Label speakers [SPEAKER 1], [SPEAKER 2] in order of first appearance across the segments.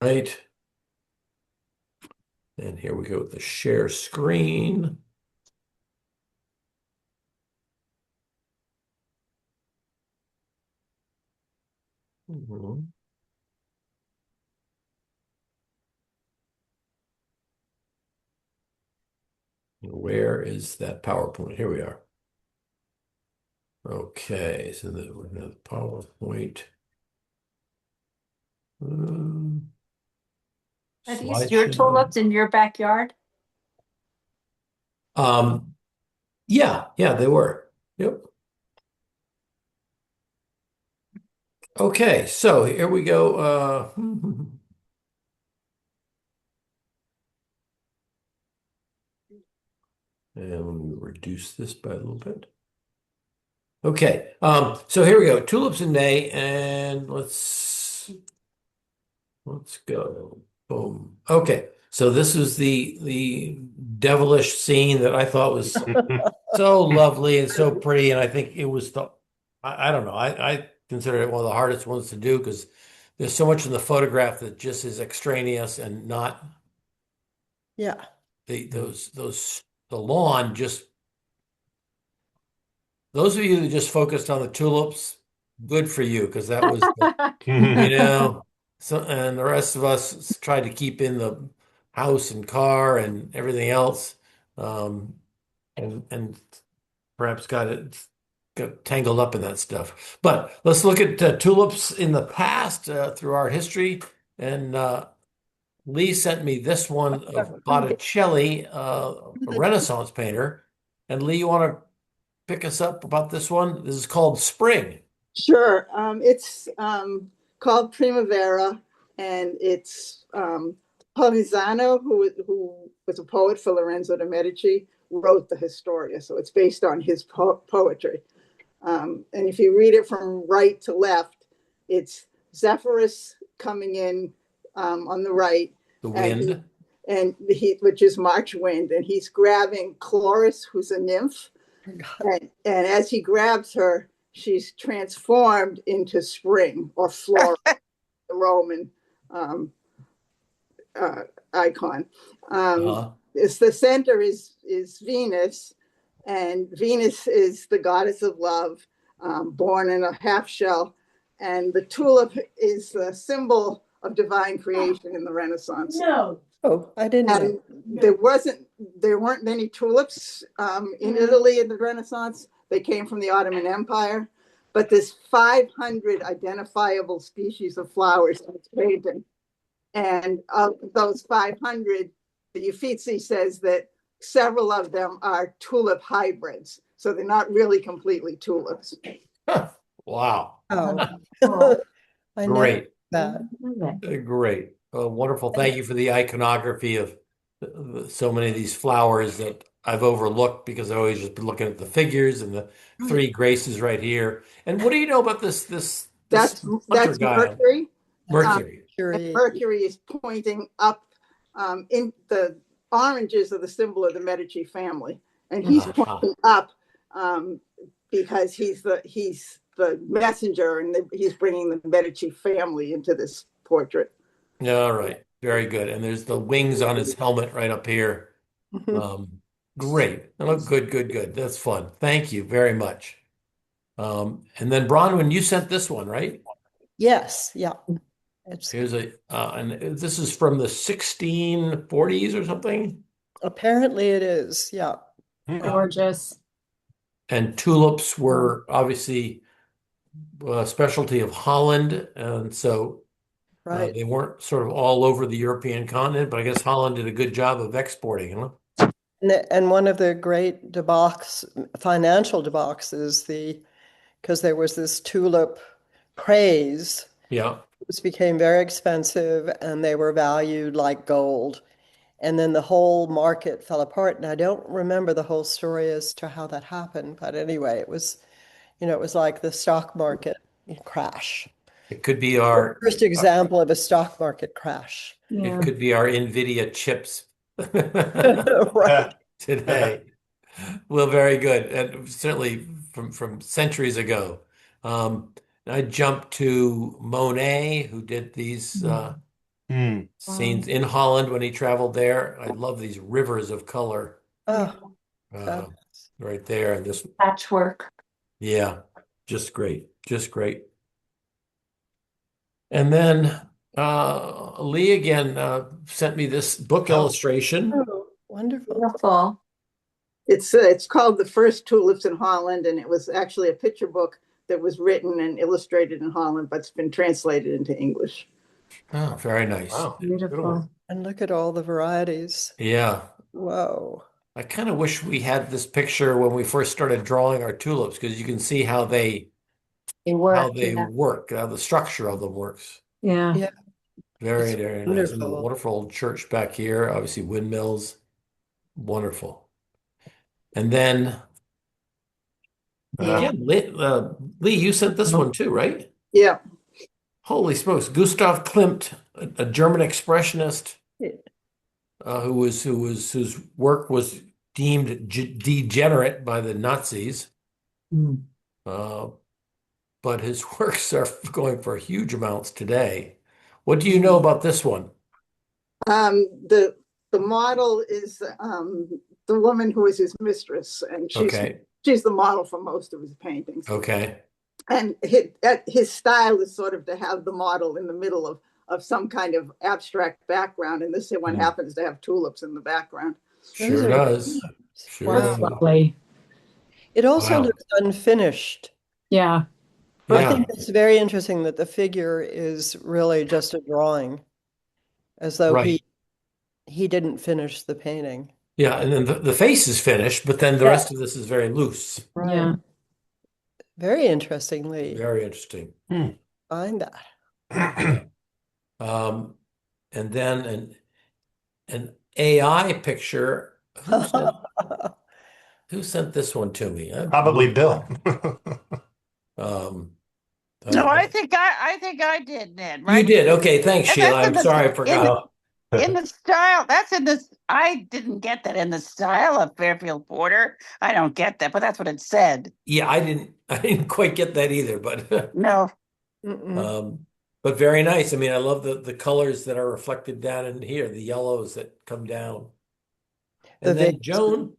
[SPEAKER 1] Right. And here we go with the share screen. Mhm. Where is that PowerPoint? Here we are. Okay, so we have PowerPoint. Um,
[SPEAKER 2] Are these your
[SPEAKER 1] slideshow.
[SPEAKER 2] tulips in your backyard?
[SPEAKER 1] Um, yeah, they were. Yep. Okay, so here we go. And let me reduce this by a little bit. Okay, so here we go. Tulips in May, and let's go. Boom. Okay, so this is the devilish scene that I thought was so lovely and so pretty, and I think it was I don't know. I consider it one of the hardest ones to do because there's so much in the photograph that just is extraneous and not
[SPEAKER 3] Yeah.
[SPEAKER 1] those the lawn just those of you that just focused on the tulips, good for you because that was you know so and the rest of us tried to keep in the house and car and everything else um and perhaps got tangled up in that stuff. But let's look at tulips in the past through our history. And Lee sent me this one of Botticelli, a Renaissance painter. And Lee, you want to pick us up about this one? This is called Spring.
[SPEAKER 3] Sure. It's called Primavera, and it's Polizzano, who was a poet for Lorenzo de' Medici, wrote the Historia. So it's based on his poetry. And if you read it from right to left, it's Zephyrus coming in on the right,
[SPEAKER 1] The
[SPEAKER 3] and
[SPEAKER 1] wind.
[SPEAKER 3] which is March wind, and he's grabbing Chloris, who's a nymph, and as he grabs her, she's transformed into spring or flora, the Roman um, uh, icon.
[SPEAKER 1] Uh-huh.
[SPEAKER 3] It's the center is Venus, and Venus is the goddess of love, born in a half shell, and the tulip is the symbol of divine creation in the Renaissance.
[SPEAKER 2] No.
[SPEAKER 3] Oh, I didn't know. And there weren't many tulips in Italy in the Renaissance. They came from the Ottoman Empire, but there's 500 identifiable species of flowers in its painting. And of those 500, the Uffizi says that several of them are tulip hybrids. So they're not really completely tulips.
[SPEAKER 1] Wow.
[SPEAKER 3] Oh, I never
[SPEAKER 1] Great.
[SPEAKER 3] that.
[SPEAKER 1] Great. Wonderful. Thank you for the iconography of so many of these flowers that I've overlooked because I've always just been looking at the figures and the three graces right here. And what do you know about this hunter
[SPEAKER 3] That's
[SPEAKER 1] guy?
[SPEAKER 3] Mercury.
[SPEAKER 1] Mercury.
[SPEAKER 3] Mercury is pointing up in the oranges are the symbol of the Medici family, and he's
[SPEAKER 1] Uh-huh.
[SPEAKER 3] pointing up because he's the messenger, and he's bringing the Medici family into this portrait.
[SPEAKER 1] All right. Very good. And there's the wings on his helmet right up here. Um, Great. Oh, good. That's fun. Thank you very much. And then Bronwyn, you sent this one, right?
[SPEAKER 3] Yes, yeah. It's
[SPEAKER 1] Here's and this is from the 1640s or something.
[SPEAKER 3] apparently it is, yeah.
[SPEAKER 2] Gorgeous.
[SPEAKER 1] And tulips were obviously a specialty of Holland, and so
[SPEAKER 3] Right.
[SPEAKER 1] they weren't sort of all over the European continent, but I guess Holland did a good job of exporting, huh?
[SPEAKER 3] And one of the great financial debacles is because there was this tulip craze,
[SPEAKER 1] Yeah.
[SPEAKER 3] which became very expensive and they were valued like gold. And then the whole market fell apart. And I don't remember the whole story as to how that happened. But anyway, it was like the stock market crash.
[SPEAKER 1] It could be our
[SPEAKER 3] First example of a stock market crash.
[SPEAKER 1] it
[SPEAKER 2] Yeah.
[SPEAKER 1] could be our NVIDIA chips
[SPEAKER 3] Right.
[SPEAKER 1] today. Well, very good, and certainly from centuries ago. Um, I jumped to Monet, who did these. Scenes in Holland when he traveled there. I love these rivers of color
[SPEAKER 4] Oh,
[SPEAKER 1] uh,
[SPEAKER 4] fabulous.
[SPEAKER 1] right there. And just,
[SPEAKER 2] Patchwork.
[SPEAKER 1] yeah, just great. Just great. And then Lee again sent me this book illustration.
[SPEAKER 4] Oh, wonderful.
[SPEAKER 2] Beautiful.
[SPEAKER 3] It's called The First Tulips in Holland, and it was actually a picture book that was written and illustrated in Holland, but it's been translated into English.
[SPEAKER 1] Oh, very nice.
[SPEAKER 5] Wow.
[SPEAKER 2] Beautiful.
[SPEAKER 4] And look at all the varieties.
[SPEAKER 1] Yeah.
[SPEAKER 4] Whoa.
[SPEAKER 1] I kind of wish we had this picture when we first started drawing our tulips because you can see how they
[SPEAKER 2] They work.
[SPEAKER 1] work, how the structure of them works.
[SPEAKER 2] Yeah.
[SPEAKER 4] Yeah,
[SPEAKER 1] Very,
[SPEAKER 4] it's
[SPEAKER 1] very nice. And the
[SPEAKER 4] wonderful.
[SPEAKER 1] wonderful old church back here, obviously windmills. Wonderful. And then
[SPEAKER 4] Yeah.
[SPEAKER 1] again, Lee, you sent this one too, right?
[SPEAKER 3] Yeah.
[SPEAKER 1] Holy smokes. Gustav Klimt, a German expressionist whose work was deemed degenerate by the Nazis. Uh, but his works are going for huge amounts today. What do you know about this one?
[SPEAKER 3] The model is the woman who is his mistress, and
[SPEAKER 1] Okay.
[SPEAKER 3] she's the model for most of his paintings.
[SPEAKER 1] Okay.
[SPEAKER 3] And his style is sort of to have the model in the middle of some kind of abstract background, and this one happens to have tulips in the background.
[SPEAKER 1] Sure does. Sure
[SPEAKER 2] That's
[SPEAKER 1] does.
[SPEAKER 2] lovely.
[SPEAKER 4] It also
[SPEAKER 1] Wow.
[SPEAKER 4] looks unfinished.
[SPEAKER 2] Yeah.
[SPEAKER 4] I
[SPEAKER 1] Yeah.
[SPEAKER 4] think it's very interesting that the figure is really just a drawing, as though
[SPEAKER 1] Right.
[SPEAKER 4] he didn't finish the painting.
[SPEAKER 1] Yeah. And then the face is finished, but then the
[SPEAKER 4] Yeah.
[SPEAKER 1] rest of this is very loose.
[SPEAKER 4] Right.
[SPEAKER 2] Yeah.
[SPEAKER 4] Very interestingly.
[SPEAKER 1] Very interesting.
[SPEAKER 4] Find that.
[SPEAKER 1] And then an AI picture. Who sent this one to me?
[SPEAKER 5] Probably Bill.
[SPEAKER 1] Um,
[SPEAKER 6] No, I think I did, Ned,
[SPEAKER 1] you
[SPEAKER 6] right?
[SPEAKER 1] did. Okay, thanks,
[SPEAKER 6] And
[SPEAKER 1] Sheila.
[SPEAKER 6] that's
[SPEAKER 1] I'm
[SPEAKER 6] in the
[SPEAKER 1] sorry I forgot.
[SPEAKER 6] in the style. That's in this. I didn't get that in the style of Fairfield Porter. I don't get that, but that's what it said.
[SPEAKER 1] Yeah, I didn't quite get that either, but
[SPEAKER 6] No,
[SPEAKER 4] Mm-mm.
[SPEAKER 1] but very nice. I mean, I love the colors that are reflected down in here, the yellows that come down.
[SPEAKER 4] The
[SPEAKER 1] And then
[SPEAKER 4] vase.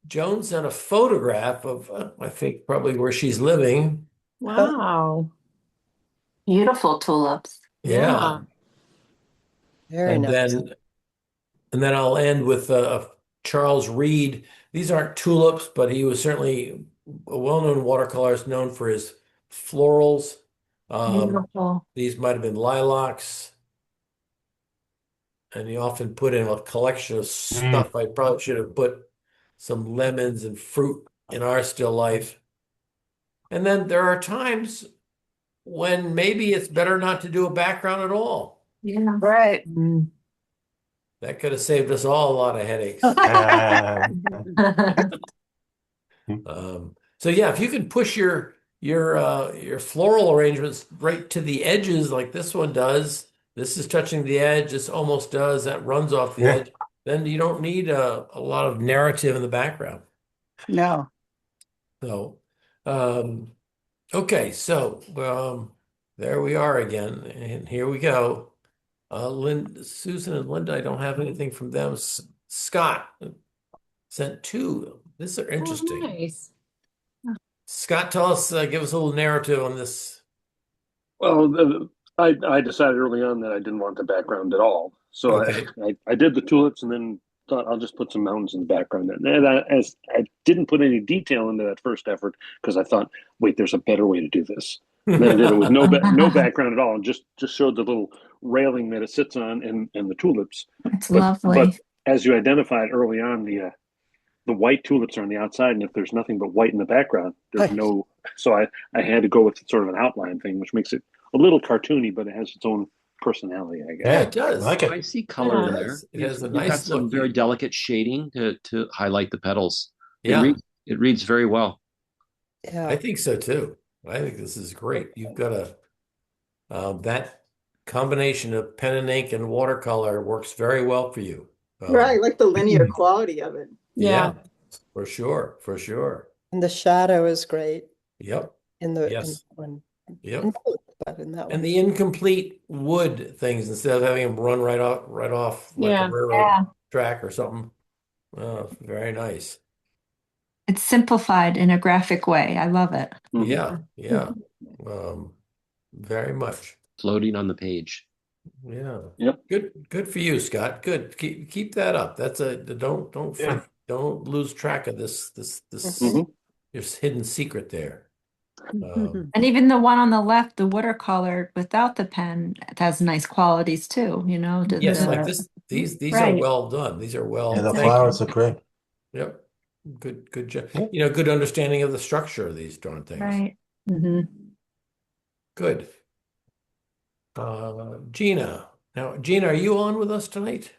[SPEAKER 1] Joan sent a photograph of I think probably where she's living.
[SPEAKER 2] Wow. Beautiful tulips.
[SPEAKER 1] Yeah.
[SPEAKER 4] Very
[SPEAKER 1] And
[SPEAKER 4] nice.
[SPEAKER 1] then I'll end with Charles Reed. These aren't tulips, but he was certainly a well-known watercolorist known for his florals.
[SPEAKER 2] Beautiful.
[SPEAKER 1] These might have been lilacs. And he often put in a collection of stuff. I probably should have put some lemons and fruit in our still life. And then there are times when maybe it's better not to do a background at all.
[SPEAKER 2] Yeah.
[SPEAKER 6] right.
[SPEAKER 1] That could have saved us all a lot of headaches. So yeah, if you can push your floral arrangements right to the edges like this one does, this is touching the edge, this almost does, that runs off the edge, then you don't need a lot of narrative in the background.
[SPEAKER 6] No.
[SPEAKER 1] So, okay, so there we are again, and here we go. Susan and Linda, I don't have anything from them. Scott sent two. These are interesting.
[SPEAKER 2] Oh, nice.
[SPEAKER 1] Scott, tell us, give us a little narrative on this.
[SPEAKER 7] Well, I decided early on that I didn't want the background at all. So
[SPEAKER 1] Okay.
[SPEAKER 7] I did the tulips and then thought I'll just put some mountains in the background. And as I didn't put any detail into that first effort because I thought, wait, there's a better way to do this. And then I did it with no background at all, and just showed the little railing that it sits on and the tulips.
[SPEAKER 2] It's
[SPEAKER 7] But
[SPEAKER 2] lovely.
[SPEAKER 7] as you identified early on, the white tulips are on the outside, and if there's nothing but white in the background, there's no. So I had to go with sort of an outline thing, which makes it a little cartoony, but it has its own personality, I guess.
[SPEAKER 1] Yeah, it does.
[SPEAKER 5] I like it.
[SPEAKER 8] I see color
[SPEAKER 2] Yeah.
[SPEAKER 8] in there.
[SPEAKER 1] It has a
[SPEAKER 8] You've got
[SPEAKER 1] nice
[SPEAKER 8] some
[SPEAKER 1] look.
[SPEAKER 8] very delicate shading to highlight the petals.
[SPEAKER 1] Yeah,
[SPEAKER 8] It reads very well.
[SPEAKER 4] Yeah.
[SPEAKER 1] I think so too. I think this is great. You've got that combination of pen and ink and watercolor works very well for you.
[SPEAKER 3] Right, I like the linear quality of it.
[SPEAKER 1] Yeah, for sure, for sure.
[SPEAKER 4] And the shadow is great
[SPEAKER 1] Yep,
[SPEAKER 4] in the
[SPEAKER 1] yes,
[SPEAKER 4] one.
[SPEAKER 1] yep.
[SPEAKER 4] In both, that in that
[SPEAKER 1] And
[SPEAKER 4] one.
[SPEAKER 1] the incomplete wood things instead of having them run right off like a
[SPEAKER 2] Yeah.
[SPEAKER 1] railroad track or something. Oh, very nice.
[SPEAKER 2] It's simplified in a graphic way. I love it.
[SPEAKER 7] Mhm.
[SPEAKER 1] Yeah, yeah. Um, very much.
[SPEAKER 8] Floating on the page.
[SPEAKER 1] Yeah.
[SPEAKER 7] Yep.
[SPEAKER 1] Good for you, Scott. Good. Keep that up. That's a don't lose track of this
[SPEAKER 4] Mhm.
[SPEAKER 7] Mhm.
[SPEAKER 1] there's hidden secret there. Um,
[SPEAKER 2] And even the one on the left, the watercolor without the pen, it has nice qualities too,
[SPEAKER 1] yes, like
[SPEAKER 2] the
[SPEAKER 1] these are
[SPEAKER 2] right.
[SPEAKER 1] well done. These are
[SPEAKER 5] Yeah,
[SPEAKER 1] well,
[SPEAKER 5] the
[SPEAKER 1] thank you.
[SPEAKER 5] flowers are great.
[SPEAKER 1] Yep. Good job. Good understanding of the structure of these darn things.
[SPEAKER 2] Right. Hmm.
[SPEAKER 1] Good. Gina. Now, Gina, are you on with us tonight?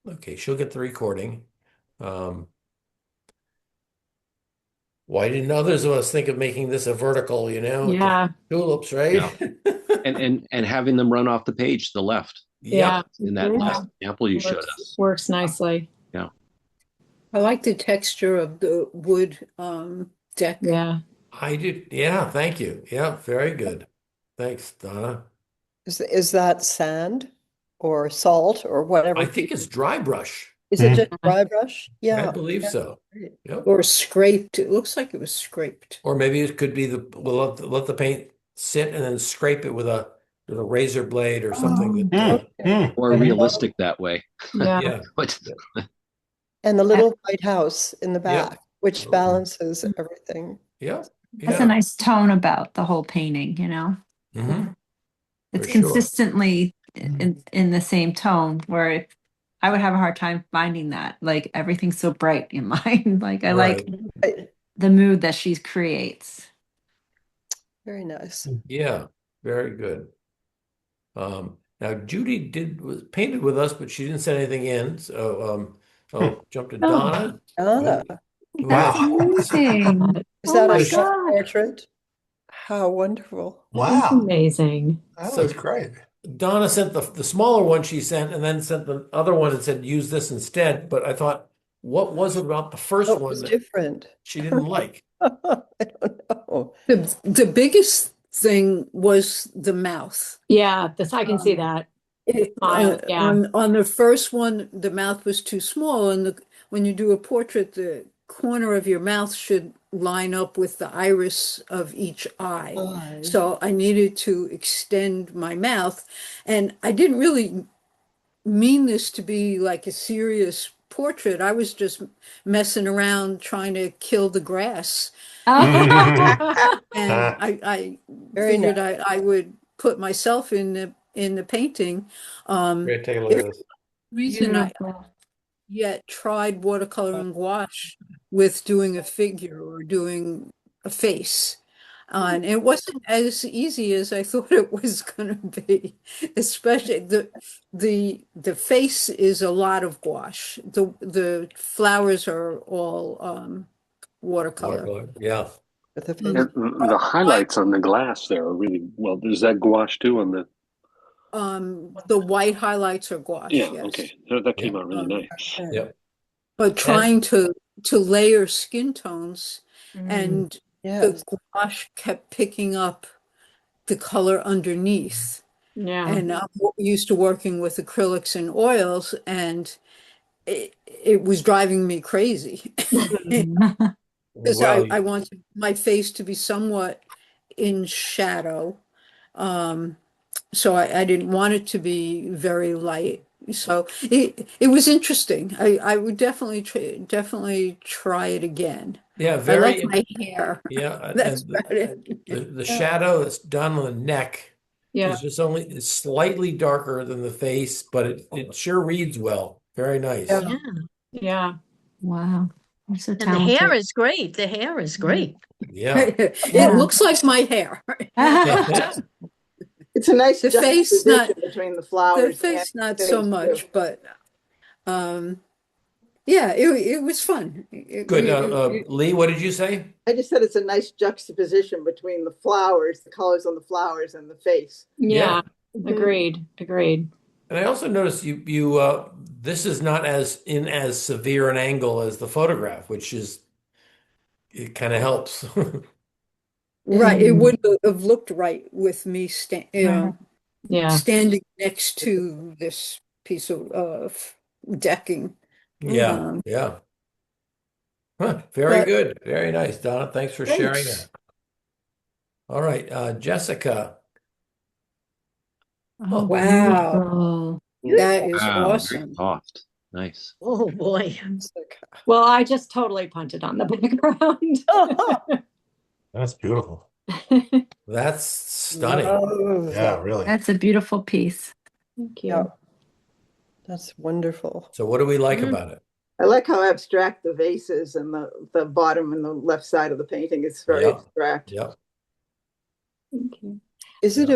[SPEAKER 1] Okay, she'll get the recording. Um, why didn't others of us think of making this a vertical,
[SPEAKER 2] Yeah.
[SPEAKER 1] tulips, right?
[SPEAKER 8] Yeah. And having them run off the page to the left
[SPEAKER 1] Yep.
[SPEAKER 8] in that last example you showed us.
[SPEAKER 2] Works nicely.
[SPEAKER 8] Yeah.
[SPEAKER 9] I like the texture of the wood deck.
[SPEAKER 2] Yeah.
[SPEAKER 1] I did. Yeah, thank you. Yeah, very good. Thanks, Donna.
[SPEAKER 4] Is that sand or salt or whatever?
[SPEAKER 1] I think it's dry brush.
[SPEAKER 4] Is it just dry brush?
[SPEAKER 1] I
[SPEAKER 4] Yeah.
[SPEAKER 1] believe
[SPEAKER 4] Yeah.
[SPEAKER 1] so. Yep.
[SPEAKER 9] Or scraped. It looks like it was scraped.
[SPEAKER 1] Or maybe it could be we'll let the paint sit and then scrape it with a razor blade or something that
[SPEAKER 8] More realistic that way.
[SPEAKER 1] yeah.
[SPEAKER 8] But
[SPEAKER 4] And the little white house in the
[SPEAKER 1] Yep.
[SPEAKER 4] back, which balances everything.
[SPEAKER 1] Yeah.
[SPEAKER 2] Has a nice tone about the whole painting,
[SPEAKER 1] Hmm.
[SPEAKER 2] It's
[SPEAKER 1] For sure.
[SPEAKER 2] consistently in the same tone where I would have a hard time finding that. Like everything's so bright in mine. Like I like
[SPEAKER 4] Right.
[SPEAKER 2] the mood that she creates.
[SPEAKER 4] Very nice.
[SPEAKER 1] Yeah, very good. Now Judy was painted with us, but she didn't send anything in. So I'll jump to Donna.
[SPEAKER 4] Donna,
[SPEAKER 1] who
[SPEAKER 2] That's
[SPEAKER 1] has-
[SPEAKER 2] amazing.
[SPEAKER 4] is that
[SPEAKER 2] Oh
[SPEAKER 4] a
[SPEAKER 2] my
[SPEAKER 1] So
[SPEAKER 2] God.
[SPEAKER 4] portrait? How wonderful.
[SPEAKER 2] That's
[SPEAKER 5] Wow,
[SPEAKER 2] amazing.
[SPEAKER 5] that
[SPEAKER 1] So-
[SPEAKER 5] was great.
[SPEAKER 1] Donna sent the smaller one she sent, and then sent the other one and said use this instead. But I thought, what was it about the first
[SPEAKER 4] What
[SPEAKER 1] one
[SPEAKER 4] was
[SPEAKER 1] that
[SPEAKER 4] different?
[SPEAKER 1] she didn't like?
[SPEAKER 4] I don't know.
[SPEAKER 9] The biggest thing was the mouth.
[SPEAKER 2] Yeah, I can see that. Smile, yeah.
[SPEAKER 9] On the first one, the mouth was too small, and when you do a portrait, the corner of your mouth should line up with the iris of each eye.
[SPEAKER 4] Eye.
[SPEAKER 9] So I needed to extend my mouth, and I didn't really mean this to be like a serious portrait. I was just messing around trying to kill the grass. And I
[SPEAKER 4] Very
[SPEAKER 9] figured I would put myself in the painting.
[SPEAKER 1] Great, take a look at this.
[SPEAKER 9] Reason I
[SPEAKER 2] Beautiful.
[SPEAKER 9] yet tried watercolor and gouache with doing a figure or doing a face. And it wasn't as easy as I thought it was going to be, especially the face is a lot of gouache. The flowers are all watercolor.
[SPEAKER 1] Watercolor. Yeah.
[SPEAKER 4] with the
[SPEAKER 9] Mm.
[SPEAKER 4] face.
[SPEAKER 7] And the highlights on the glass there are really well. Is that gouache too on the?
[SPEAKER 9] The white highlights are gouache,
[SPEAKER 7] Yeah.
[SPEAKER 9] yes.
[SPEAKER 7] Okay. That came out really
[SPEAKER 9] Um,
[SPEAKER 7] nice.
[SPEAKER 1] Yep.
[SPEAKER 9] But trying to layer skin tones, and
[SPEAKER 4] Yes.
[SPEAKER 9] the gouache kept picking up the color underneath.
[SPEAKER 2] Yeah.
[SPEAKER 9] And I'm used to working with acrylics and oils, and it was driving me crazy because
[SPEAKER 1] Well,
[SPEAKER 9] I wanted my face to be somewhat in shadow. So I didn't want it to be very light. So it was interesting. I would definitely try it again.
[SPEAKER 1] yeah,
[SPEAKER 9] I
[SPEAKER 1] very.
[SPEAKER 9] like my hair.
[SPEAKER 1] Yeah,
[SPEAKER 9] That's
[SPEAKER 1] and
[SPEAKER 9] about it.
[SPEAKER 1] the shadow that's done on the neck
[SPEAKER 2] Yeah.
[SPEAKER 1] is just it's slightly darker than the face, but it sure reads well. Very nice.
[SPEAKER 4] Yeah.
[SPEAKER 10] Yeah.
[SPEAKER 2] Yeah. Wow. You're so
[SPEAKER 10] And the
[SPEAKER 2] talented.
[SPEAKER 10] hair is great. The hair is great.
[SPEAKER 1] Yeah.
[SPEAKER 9] It looks like my hair.
[SPEAKER 3] It's a nice
[SPEAKER 9] The face,
[SPEAKER 3] juxtaposition
[SPEAKER 9] not-
[SPEAKER 3] between the
[SPEAKER 9] The
[SPEAKER 3] flowers.
[SPEAKER 9] face,
[SPEAKER 3] and
[SPEAKER 9] not
[SPEAKER 3] the
[SPEAKER 9] so
[SPEAKER 3] face,
[SPEAKER 9] much,
[SPEAKER 3] too.
[SPEAKER 9] but yeah, it was fun.
[SPEAKER 1] Good. Lee, what did you say?
[SPEAKER 3] I just said it's a nice juxtaposition between the flowers, the colors on the flowers, and the face.
[SPEAKER 2] Yeah. Agreed.
[SPEAKER 1] And I also noticed you this is not as severe an angle as the photograph, which is it kind of helps.
[SPEAKER 9] Right, it
[SPEAKER 2] Mm.
[SPEAKER 9] wouldn't have looked right with me
[SPEAKER 2] Right. Yeah.
[SPEAKER 9] standing next to this piece of decking.
[SPEAKER 1] Yeah,
[SPEAKER 9] Um,
[SPEAKER 1] yeah. Huh, very
[SPEAKER 9] but
[SPEAKER 1] good. Very nice, Donna. Thanks for sharing
[SPEAKER 9] thanks.
[SPEAKER 1] that. All right, Jessica.
[SPEAKER 2] Oh,
[SPEAKER 1] Oh,
[SPEAKER 9] Wow,
[SPEAKER 2] beautiful.
[SPEAKER 9] that is
[SPEAKER 8] Wow, very
[SPEAKER 9] awesome.
[SPEAKER 8] soft. Nice.
[SPEAKER 10] Oh, boy.
[SPEAKER 2] Well, I just totally punted on the background.
[SPEAKER 5] That's beautiful.
[SPEAKER 1] that's stunning.
[SPEAKER 9] Love
[SPEAKER 5] Yeah,
[SPEAKER 9] that.
[SPEAKER 5] really.
[SPEAKER 2] That's a beautiful piece. Thank
[SPEAKER 4] Yeah,
[SPEAKER 2] you.
[SPEAKER 4] that's wonderful.
[SPEAKER 1] So what do we like
[SPEAKER 10] Mm.
[SPEAKER 1] about it?
[SPEAKER 3] I like how abstract the vase is, and the bottom and the left side of the painting is very
[SPEAKER 1] Yep,
[SPEAKER 3] abstract.
[SPEAKER 1] yep.
[SPEAKER 2] Thank you.
[SPEAKER 4] Is it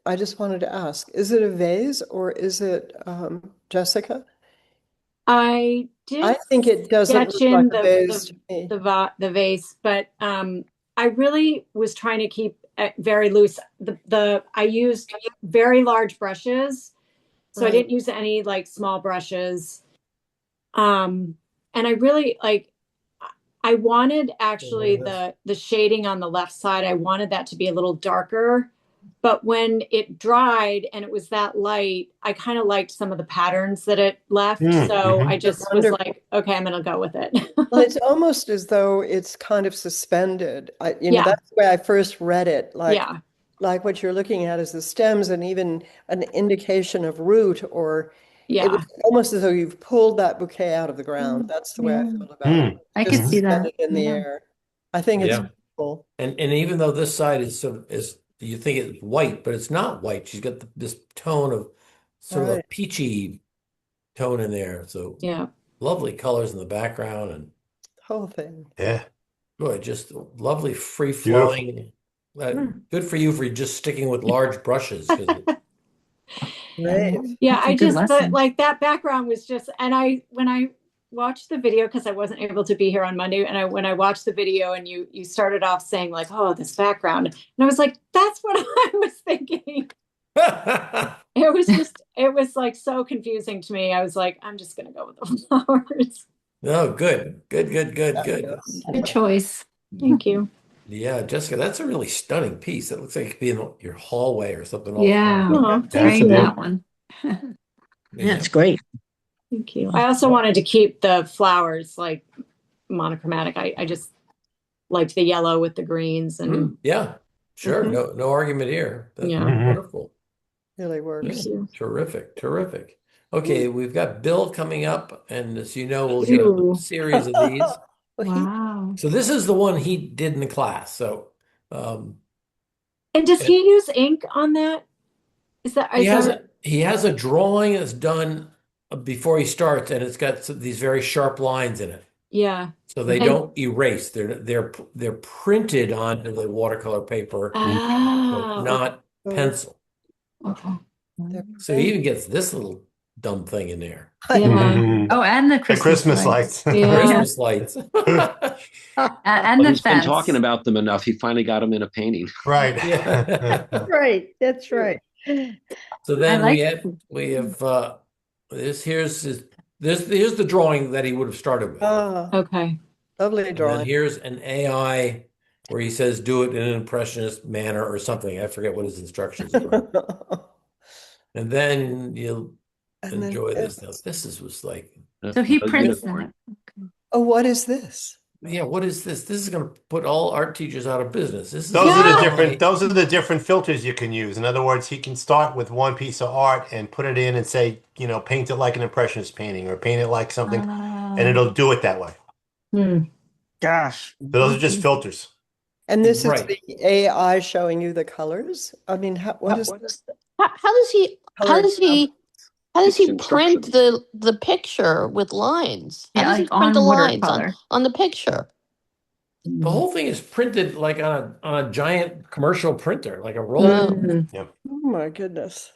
[SPEAKER 4] I just wanted to ask, is it a vase or is it Jessica?
[SPEAKER 11] I
[SPEAKER 4] I
[SPEAKER 11] did
[SPEAKER 4] think it doesn't
[SPEAKER 11] sketch
[SPEAKER 4] look like
[SPEAKER 11] in
[SPEAKER 4] a vase to me.
[SPEAKER 11] the vase, but I really was trying to keep it very loose. I used very large brushes, so I
[SPEAKER 4] Right.
[SPEAKER 11] didn't use any like small brushes. Um, and I really like. I wanted actually the shading on the left side. I wanted that to be a little darker, but when it dried and it was that light, I kind of liked some of the patterns that it left. So I
[SPEAKER 4] That's
[SPEAKER 11] just was
[SPEAKER 4] wonderful.
[SPEAKER 11] like, okay, I'm gonna go with it.
[SPEAKER 4] Well, it's almost as though it's kind of suspended.
[SPEAKER 11] Yeah,
[SPEAKER 4] That's the way I first read it.
[SPEAKER 11] yeah,
[SPEAKER 4] Like what you're looking at is the stems and even an indication of root, or it was
[SPEAKER 11] yeah.
[SPEAKER 4] almost as though you've pulled that bouquet out of the ground.
[SPEAKER 2] Mm,
[SPEAKER 4] That's the way I
[SPEAKER 2] yeah,
[SPEAKER 4] felt about it.
[SPEAKER 5] Mm.
[SPEAKER 2] I
[SPEAKER 4] Just
[SPEAKER 2] could
[SPEAKER 5] Mhm.
[SPEAKER 2] see that.
[SPEAKER 4] suspended in the
[SPEAKER 2] Yeah.
[SPEAKER 4] air. I think it's
[SPEAKER 1] Yeah.
[SPEAKER 4] beautiful.
[SPEAKER 1] And even though this side is sort of is you think it's white, but it's not white. She's got this tone of sort of a
[SPEAKER 4] Right.
[SPEAKER 1] peachy tone in there. So
[SPEAKER 11] Yeah.
[SPEAKER 1] lovely colors in the background and
[SPEAKER 4] Whole thing.
[SPEAKER 5] Yeah,
[SPEAKER 1] boy, just lovely free
[SPEAKER 5] beautiful.
[SPEAKER 1] flowing. Good for you for just sticking with large brushes because
[SPEAKER 4] Great.
[SPEAKER 11] Yeah,
[SPEAKER 2] That's a
[SPEAKER 11] I
[SPEAKER 2] good
[SPEAKER 11] just but
[SPEAKER 2] lesson.
[SPEAKER 11] like that background was just and I when I watched the video because I wasn't able to be here on Monday and I when I watched the video and you started off saying like, "Oh, this background." And I was like, "That's what I was thinking." It was like so confusing to me. I was like, "I'm just going to go with the flowers."
[SPEAKER 1] No, good, good, good, good, good.
[SPEAKER 4] Yes.
[SPEAKER 2] Good choice.
[SPEAKER 11] Thank you.
[SPEAKER 1] Yeah, Jessica, that's a really stunning piece. It looks like it could be in your hallway or something all
[SPEAKER 2] Yeah.
[SPEAKER 1] framed.
[SPEAKER 11] Oh,
[SPEAKER 5] That's
[SPEAKER 2] Frame
[SPEAKER 5] a
[SPEAKER 2] that
[SPEAKER 5] beautiful.
[SPEAKER 2] one.
[SPEAKER 1] Yeah.
[SPEAKER 10] That's great.
[SPEAKER 11] thank you. I also wanted to keep the flowers like monochromatic. I just liked the yellow with the greens and
[SPEAKER 1] Yeah, sure.
[SPEAKER 4] Mhm.
[SPEAKER 1] No argument here. That's
[SPEAKER 11] yeah.
[SPEAKER 5] Mhm.
[SPEAKER 1] wonderful.
[SPEAKER 4] Really
[SPEAKER 1] Yeah,
[SPEAKER 11] Thank
[SPEAKER 4] works.
[SPEAKER 11] you.
[SPEAKER 1] terrific, terrific. Okay, we've got Bill coming up, and as you know, we'll get a
[SPEAKER 11] Ooh.
[SPEAKER 1] series of these.
[SPEAKER 4] Well,
[SPEAKER 2] Wow.
[SPEAKER 1] So this is the one he did in the class. So um,
[SPEAKER 11] And does
[SPEAKER 1] and
[SPEAKER 11] he use ink on that?
[SPEAKER 1] he
[SPEAKER 11] Is
[SPEAKER 1] has
[SPEAKER 11] there
[SPEAKER 1] a drawing that's done before he starts, and it's got these very sharp lines in it.
[SPEAKER 11] yeah.
[SPEAKER 1] So they
[SPEAKER 11] And
[SPEAKER 1] don't erase. They're printed onto the watercolor paper, but
[SPEAKER 11] oh,
[SPEAKER 1] not
[SPEAKER 4] oh,
[SPEAKER 1] pencil.
[SPEAKER 2] Okay.
[SPEAKER 4] they're
[SPEAKER 1] So he even gets this little dumb thing in there.
[SPEAKER 11] yeah.
[SPEAKER 5] Mhm.
[SPEAKER 2] Oh, and the
[SPEAKER 5] The
[SPEAKER 2] Christmas
[SPEAKER 5] Christmas
[SPEAKER 2] lights.
[SPEAKER 5] lights.
[SPEAKER 11] Yeah.
[SPEAKER 1] Christmas lights.
[SPEAKER 2] And
[SPEAKER 8] Well,
[SPEAKER 2] the
[SPEAKER 8] he's been
[SPEAKER 2] fence.
[SPEAKER 8] talking about them enough. He finally got them in a painting.
[SPEAKER 5] Right.
[SPEAKER 1] Yeah.
[SPEAKER 4] right. That's right.
[SPEAKER 1] So
[SPEAKER 2] I
[SPEAKER 1] then
[SPEAKER 2] like.
[SPEAKER 1] we have this here's the drawing that he would have started with.
[SPEAKER 4] Ah,
[SPEAKER 11] Okay.
[SPEAKER 4] lovely
[SPEAKER 1] And then
[SPEAKER 4] drawing.
[SPEAKER 1] here's an AI where he says do it in an impressionist manner or something. I forget what his instructions are. And then you'll
[SPEAKER 4] And then
[SPEAKER 1] enjoy this. Now
[SPEAKER 4] this.
[SPEAKER 1] this was like,
[SPEAKER 2] So he
[SPEAKER 8] A
[SPEAKER 2] prints
[SPEAKER 8] unicorn.
[SPEAKER 2] that. Okay.
[SPEAKER 4] Oh, what is this?
[SPEAKER 1] yeah, what is this? This is going to put all art teachers out of business. This is
[SPEAKER 5] Those are the different filters you can use. In other words, he can start with one piece of art and put it in and say, paint it like an impressionist painting or paint it like something, and it'll do it that way.
[SPEAKER 11] Hmm.
[SPEAKER 10] Gosh.
[SPEAKER 5] So those are just filters.
[SPEAKER 4] And this is
[SPEAKER 1] Right.
[SPEAKER 4] the AI showing you the colors. I mean, what is
[SPEAKER 10] How does he
[SPEAKER 4] color?
[SPEAKER 10] how does he
[SPEAKER 8] It's
[SPEAKER 10] print
[SPEAKER 8] instructions.
[SPEAKER 10] the picture with lines? How
[SPEAKER 2] Yeah,
[SPEAKER 10] does he
[SPEAKER 2] like
[SPEAKER 10] print the
[SPEAKER 2] on
[SPEAKER 10] lines
[SPEAKER 2] watercolor.
[SPEAKER 10] on the picture?
[SPEAKER 1] The whole thing is printed like on a giant commercial printer, like a roller.
[SPEAKER 11] Mm.
[SPEAKER 5] Yep.
[SPEAKER 4] Oh my goodness.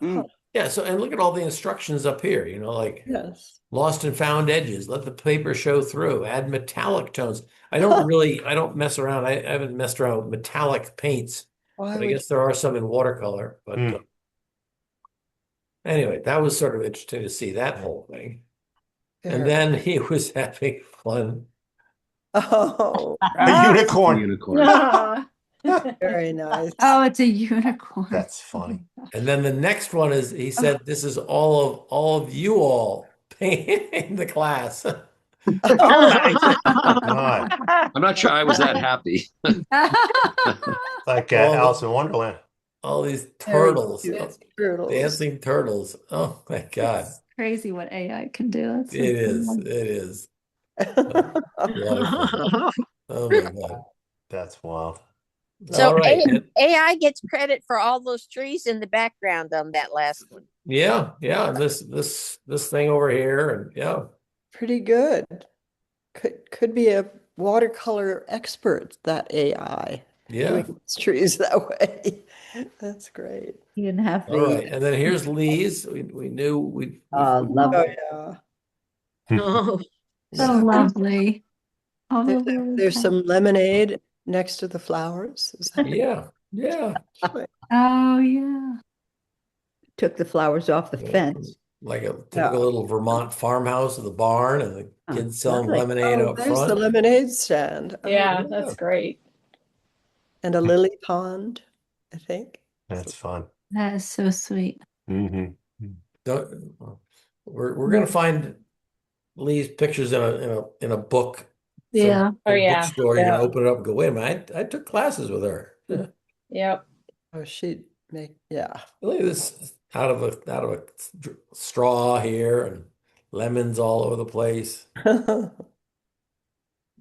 [SPEAKER 4] Huh.
[SPEAKER 1] Yeah, so and look at all the instructions up here, like
[SPEAKER 4] Yes.
[SPEAKER 1] lost and found edges, let the paper show through, add metallic tones. I don't mess around. I haven't messed around with metallic paints,
[SPEAKER 4] Why
[SPEAKER 1] but I
[SPEAKER 4] would
[SPEAKER 1] guess there are some in watercolor. But
[SPEAKER 5] Mm.
[SPEAKER 1] anyway, that was sort of interesting to see that whole thing. And
[SPEAKER 4] Very.
[SPEAKER 1] then he was having fun
[SPEAKER 4] Oh,
[SPEAKER 5] A unicorn.
[SPEAKER 8] Unicorn.
[SPEAKER 4] very nice.
[SPEAKER 2] Oh, it's a unicorn.
[SPEAKER 5] That's funny.
[SPEAKER 1] And then the next one is, he said, this is all of you all in the class.
[SPEAKER 5] Oh, nice. God.
[SPEAKER 8] I'm not sure I was that happy.
[SPEAKER 5] Like
[SPEAKER 1] All
[SPEAKER 5] Alice
[SPEAKER 1] the,
[SPEAKER 5] in Wonderland.
[SPEAKER 1] all these
[SPEAKER 4] Very
[SPEAKER 1] turtles,
[SPEAKER 4] cute. Turtles.
[SPEAKER 1] dancing turtles. Oh my God.
[SPEAKER 2] Crazy what AI can do. That's
[SPEAKER 1] It is.
[SPEAKER 2] fun.
[SPEAKER 1] It is. A lot of fun. Oh my God.
[SPEAKER 5] That's wild.
[SPEAKER 12] So
[SPEAKER 1] All right.
[SPEAKER 12] AI gets credit for all those trees in the background on that last one.
[SPEAKER 1] Yeah, yeah. This thing over here, and yeah,
[SPEAKER 4] Pretty good. Could be a watercolor expert, that AI.
[SPEAKER 1] yeah.
[SPEAKER 4] Doing its trees that way. That's great.
[SPEAKER 13] You didn't have
[SPEAKER 1] All right. And then here's Lee's. We knew we
[SPEAKER 4] Oh,
[SPEAKER 13] lovely.
[SPEAKER 4] yeah.
[SPEAKER 12] Oh,
[SPEAKER 2] So lovely. Oh, they're really
[SPEAKER 4] There's
[SPEAKER 2] fun.
[SPEAKER 4] some lemonade next to the flowers. Is that
[SPEAKER 1] yeah, yeah.
[SPEAKER 2] Oh, yeah.
[SPEAKER 13] Took the flowers off the fence.
[SPEAKER 1] Like a typical little Vermont farmhouse with a barn and the
[SPEAKER 13] Oh,
[SPEAKER 1] kids selling
[SPEAKER 13] lovely.
[SPEAKER 1] lemonade out
[SPEAKER 4] there's the
[SPEAKER 1] front.
[SPEAKER 4] lemonade stand.
[SPEAKER 11] Yeah,
[SPEAKER 1] yeah.
[SPEAKER 11] that's great.
[SPEAKER 4] And a lily pond, I think.
[SPEAKER 5] That's fun.
[SPEAKER 2] That is so sweet.
[SPEAKER 5] Mm-hmm.
[SPEAKER 1] Don't, we're gonna find Lee's pictures in a book.
[SPEAKER 2] Yeah.
[SPEAKER 11] Oh, yeah.
[SPEAKER 1] Bookstore. You're gonna open it up and go, wait a minute, I took classes with her.
[SPEAKER 11] Yep.
[SPEAKER 4] Oh, she'd make, yeah.
[SPEAKER 1] Look at this out of a straw here and lemons all over the place.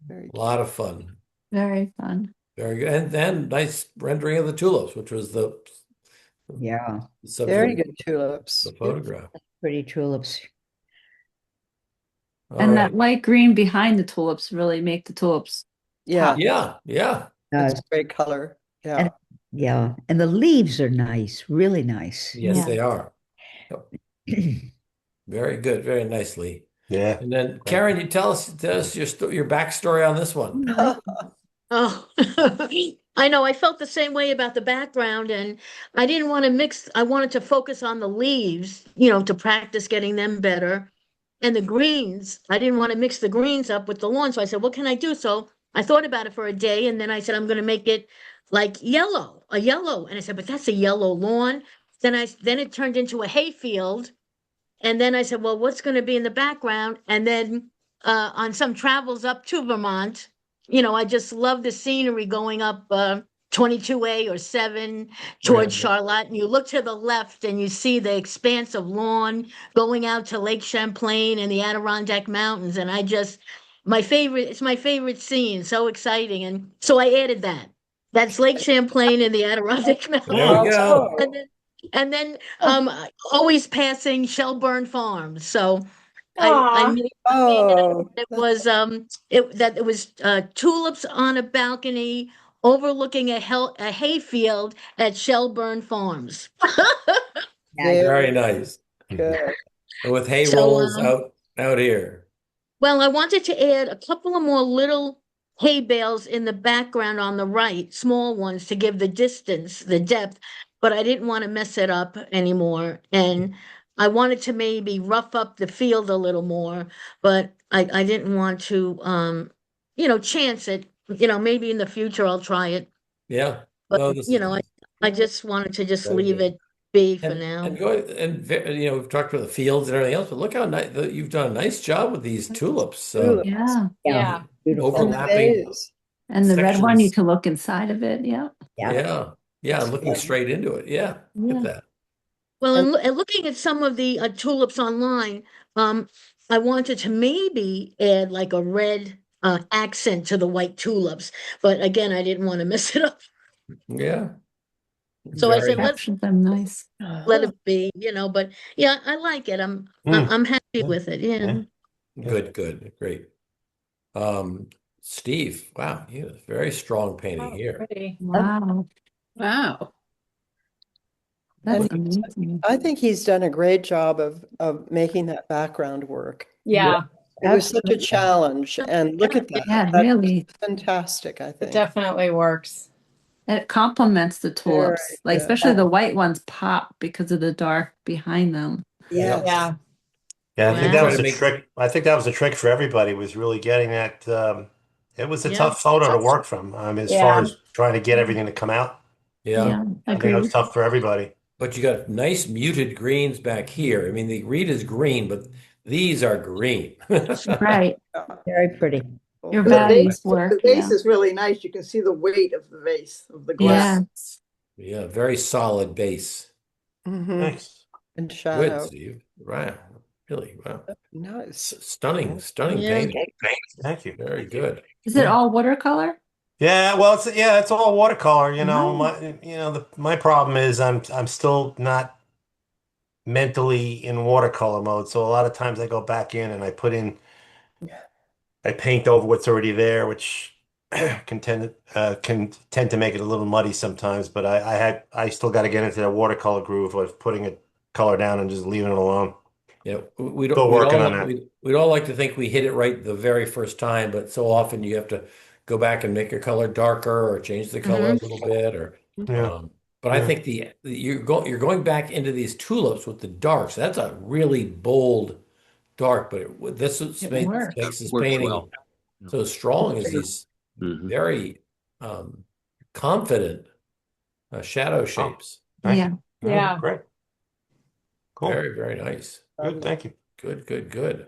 [SPEAKER 4] Very
[SPEAKER 1] A lot of fun.
[SPEAKER 2] Very fun.
[SPEAKER 1] Very good. And then nice rendering of the tulips, which was the
[SPEAKER 13] Yeah.
[SPEAKER 1] subject
[SPEAKER 4] very
[SPEAKER 1] of
[SPEAKER 4] good tulips.
[SPEAKER 1] the photograph.
[SPEAKER 13] Pretty tulips.
[SPEAKER 1] All
[SPEAKER 2] And
[SPEAKER 1] right.
[SPEAKER 2] that light green behind the tulips really make the tulips
[SPEAKER 4] Yeah,
[SPEAKER 2] pop.
[SPEAKER 1] Yeah.
[SPEAKER 4] that's a great color. Yeah.
[SPEAKER 13] And yeah. And the leaves are nice, really nice.
[SPEAKER 1] Yes,
[SPEAKER 2] Yeah.
[SPEAKER 1] they are. Very good. Very nicely.
[SPEAKER 5] Yeah.
[SPEAKER 1] And then Karen, you tell us your backstory on this one.
[SPEAKER 14] Oh, I know. I felt the same way about the background, and I didn't want to mix. I wanted to focus on the leaves, to practice getting them better. And the greens, I didn't want to mix the greens up with the lawn. So I said, what can I do? So I thought about it for a day, and then I said, I'm going to make it like a yellow. And I said, but that's a yellow lawn. Then it turned into a hayfield. And then I said, well, what's going to be in the background? And then on some travels up to Vermont, I just love the scenery going up 22A or 7 towards
[SPEAKER 1] Right.
[SPEAKER 14] Charlotte. And you look to the left and you see the expanse of lawn going out to Lake Champlain and the Adirondack Mountains. And it's my favorite scene. So exciting. And so I added that. That's Lake Champlain and the Adirondack Mountains.
[SPEAKER 1] There we go.
[SPEAKER 14] And then always passing Shelburne Farms. So I made it was it was tulips on a balcony overlooking a hayfield at Shelburne Farms.
[SPEAKER 1] Very nice.
[SPEAKER 4] Good.
[SPEAKER 1] And with hay
[SPEAKER 14] So,
[SPEAKER 1] rolls out here.
[SPEAKER 14] Well, I wanted to add a couple of more little hay bales in the background on the right, small ones to give the distance, the depth, but I didn't want to mess it up anymore. And I wanted to maybe rough up the field a little more, but I didn't want to, chance it. Maybe in the future I'll try it.
[SPEAKER 1] Yeah.
[SPEAKER 14] But,
[SPEAKER 1] No, this
[SPEAKER 14] I just wanted to just
[SPEAKER 1] Very
[SPEAKER 14] leave
[SPEAKER 1] good.
[SPEAKER 14] it be for
[SPEAKER 1] and,
[SPEAKER 14] now.
[SPEAKER 1] and go and we've talked about the fields and everything else, but look how nice you've done a nice job with these tulips.
[SPEAKER 2] Yeah.
[SPEAKER 11] Yeah.
[SPEAKER 13] Beautiful.
[SPEAKER 1] Overlapping
[SPEAKER 2] And the red one, you
[SPEAKER 1] sections.
[SPEAKER 2] can look inside of it. Yeah.
[SPEAKER 1] Yeah, looking straight into it. Yeah, look at that.
[SPEAKER 14] Well, and looking at some of the tulips online, I wanted to maybe add like a red accent to the white tulips, but again, I didn't want to mess it up.
[SPEAKER 1] Yeah.
[SPEAKER 14] So I
[SPEAKER 1] Very
[SPEAKER 14] said, let's
[SPEAKER 2] Captured them nice.
[SPEAKER 14] let it be, But yeah, I like it. I'm happy with it. Yeah.
[SPEAKER 1] good, great. Steve, wow, you have very strong painting here.
[SPEAKER 11] Pretty.
[SPEAKER 2] Wow.
[SPEAKER 9] Wow.
[SPEAKER 2] That's
[SPEAKER 4] And
[SPEAKER 2] amazing.
[SPEAKER 4] I think he's done a great job of making that background work.
[SPEAKER 11] Yeah,
[SPEAKER 4] It was such a challenge, and look at that.
[SPEAKER 2] Yeah,
[SPEAKER 4] That's
[SPEAKER 2] really.
[SPEAKER 4] fantastic, I
[SPEAKER 11] it
[SPEAKER 4] think.
[SPEAKER 11] definitely works.
[SPEAKER 2] It complements the tulips,
[SPEAKER 4] Very
[SPEAKER 2] like
[SPEAKER 4] good.
[SPEAKER 2] especially the white ones pop because of the dark behind them.
[SPEAKER 4] Yeah.
[SPEAKER 11] Yeah.
[SPEAKER 5] Yeah, I think
[SPEAKER 14] Yeah.
[SPEAKER 5] that
[SPEAKER 1] Try
[SPEAKER 5] was
[SPEAKER 1] to
[SPEAKER 5] a
[SPEAKER 1] make-
[SPEAKER 5] trick. I think that was a trick for everybody, was really getting that It was a
[SPEAKER 14] Yeah.
[SPEAKER 5] tough photo to work from, as far
[SPEAKER 11] Yeah.
[SPEAKER 5] as trying to get everything to come out.
[SPEAKER 1] Yeah.
[SPEAKER 5] I think that was tough for everybody.
[SPEAKER 1] But you got nice muted greens back here. I mean, the reed is green, but these are green.
[SPEAKER 2] Right.
[SPEAKER 13] Very pretty.
[SPEAKER 2] Your
[SPEAKER 3] The
[SPEAKER 2] values
[SPEAKER 3] vase,
[SPEAKER 2] work.
[SPEAKER 3] the vase is really nice. You can see the weight of the vase, of the glass.
[SPEAKER 1] Yeah, very solid base.
[SPEAKER 5] Nice.
[SPEAKER 4] And
[SPEAKER 1] Good,
[SPEAKER 4] shadow.
[SPEAKER 1] Steve. Right. Really, wow.
[SPEAKER 4] Nice.
[SPEAKER 1] Stunning
[SPEAKER 14] Yeah.
[SPEAKER 1] painting.
[SPEAKER 5] Thank you.
[SPEAKER 1] Very good.
[SPEAKER 2] Is it all watercolor?
[SPEAKER 5] Yeah, well, it's all watercolor.
[SPEAKER 2] Nice.
[SPEAKER 5] My problem is I'm still not mentally in watercolor mode. So a lot of times I go back in and I paint over what's already there, which can tend to make it a little muddy sometimes. But I still got to get into the watercolor groove of putting a color down and just leaving it alone.
[SPEAKER 1] Yeah, we don't.
[SPEAKER 5] Still working on that.
[SPEAKER 1] We'd all like to think we hit it right the very first time, but so often you have to go back and make your color darker or change the color a little bit, or.
[SPEAKER 5] Yeah.
[SPEAKER 1] But I think you're going back into these tulips with the darks. That's a really bold dark, but makes this
[SPEAKER 8] Works
[SPEAKER 1] painting
[SPEAKER 8] well.
[SPEAKER 1] so strong as these very confident shadow shapes.
[SPEAKER 5] Thank you.
[SPEAKER 11] Yeah.
[SPEAKER 5] Great. Cool.
[SPEAKER 1] Very, very nice.
[SPEAKER 5] Good. Thank you.
[SPEAKER 1] Good.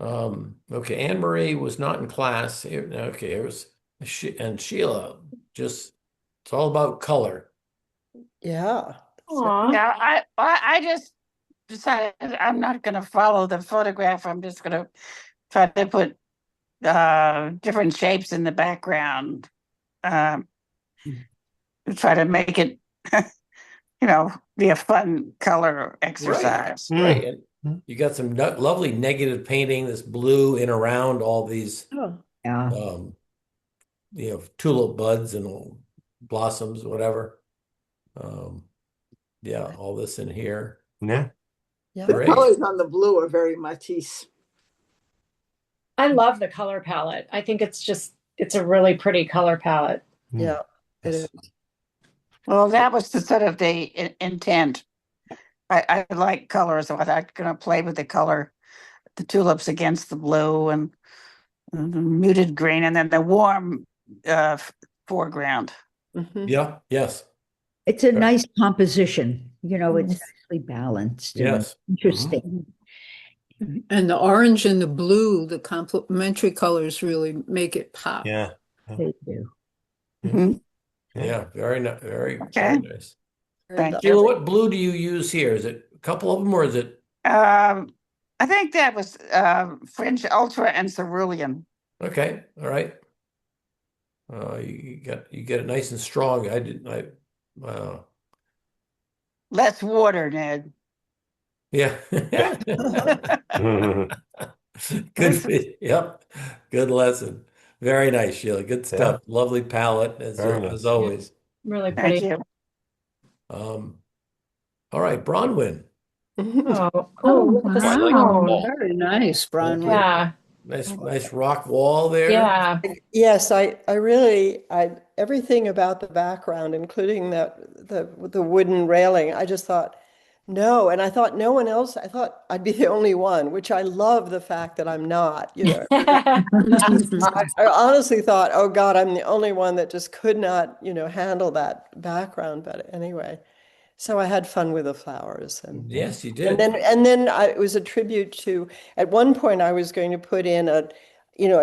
[SPEAKER 1] Okay, Anne Marie was not in class. Okay, it was and Sheila. Just it's all about color.
[SPEAKER 4] Yeah.
[SPEAKER 11] Aw.
[SPEAKER 6] Yeah, I just decided I'm not going to follow the photograph. I'm just going to try to put different shapes in the background. To try to make it, be a fun color exercise.
[SPEAKER 1] Right. And you got some lovely negative painting, this blue in around all these,
[SPEAKER 13] Yeah.
[SPEAKER 1] tulip buds and blossoms, whatever. Yeah, all this in here.
[SPEAKER 5] Yeah.
[SPEAKER 3] The
[SPEAKER 1] Great.
[SPEAKER 3] colors on the blue are very Matisse.
[SPEAKER 11] I love the color palette. I think it's a really pretty color palette.
[SPEAKER 4] Yeah, it is.
[SPEAKER 6] Well, that was the sort of the intent. I like colors, so I'm going to play with the color, the tulips against the blue and the muted green, and then the warm foreground.
[SPEAKER 1] Yeah, yes.
[SPEAKER 13] It's a nice composition. It's nicely balanced. And
[SPEAKER 1] Yes.
[SPEAKER 13] interesting.
[SPEAKER 9] And the orange and the blue, the complementary colors really make it pop.
[SPEAKER 5] Yeah.
[SPEAKER 13] They do.
[SPEAKER 1] Yeah, very nice. Very
[SPEAKER 6] Okay.
[SPEAKER 1] nice.
[SPEAKER 6] Thank
[SPEAKER 1] Sheila,
[SPEAKER 6] you.
[SPEAKER 1] what blue do you use here? Is it a couple of them or is it?
[SPEAKER 6] I think that was Fringe Ultra and Cerulean.
[SPEAKER 1] Okay, all right. You get it nice and strong.
[SPEAKER 6] Less water, Ned.
[SPEAKER 1] Yeah. Good. Yep. Good lesson. Very nice, Sheila. Good stuff. Lovely palette as always.
[SPEAKER 11] Really
[SPEAKER 6] Thank
[SPEAKER 11] pretty.
[SPEAKER 6] you.
[SPEAKER 1] All right, Bronwyn.
[SPEAKER 11] Look at this
[SPEAKER 8] I like
[SPEAKER 11] stone.
[SPEAKER 8] the
[SPEAKER 9] Very nice, Bronwyn.
[SPEAKER 11] Yeah.
[SPEAKER 1] Nice rock wall there.
[SPEAKER 11] Yeah.
[SPEAKER 4] Yes, I really, everything about the background, including the wooden railing, I just thought, no. And I thought no one else, I thought I'd be the only one, which I love the fact that I'm not, I honestly thought, oh God, I'm the only one that just could not, handle that background. But anyway, so I had fun with the flowers. And
[SPEAKER 1] yes, you did.
[SPEAKER 4] And then it was a tribute to, at one point I was going to put in a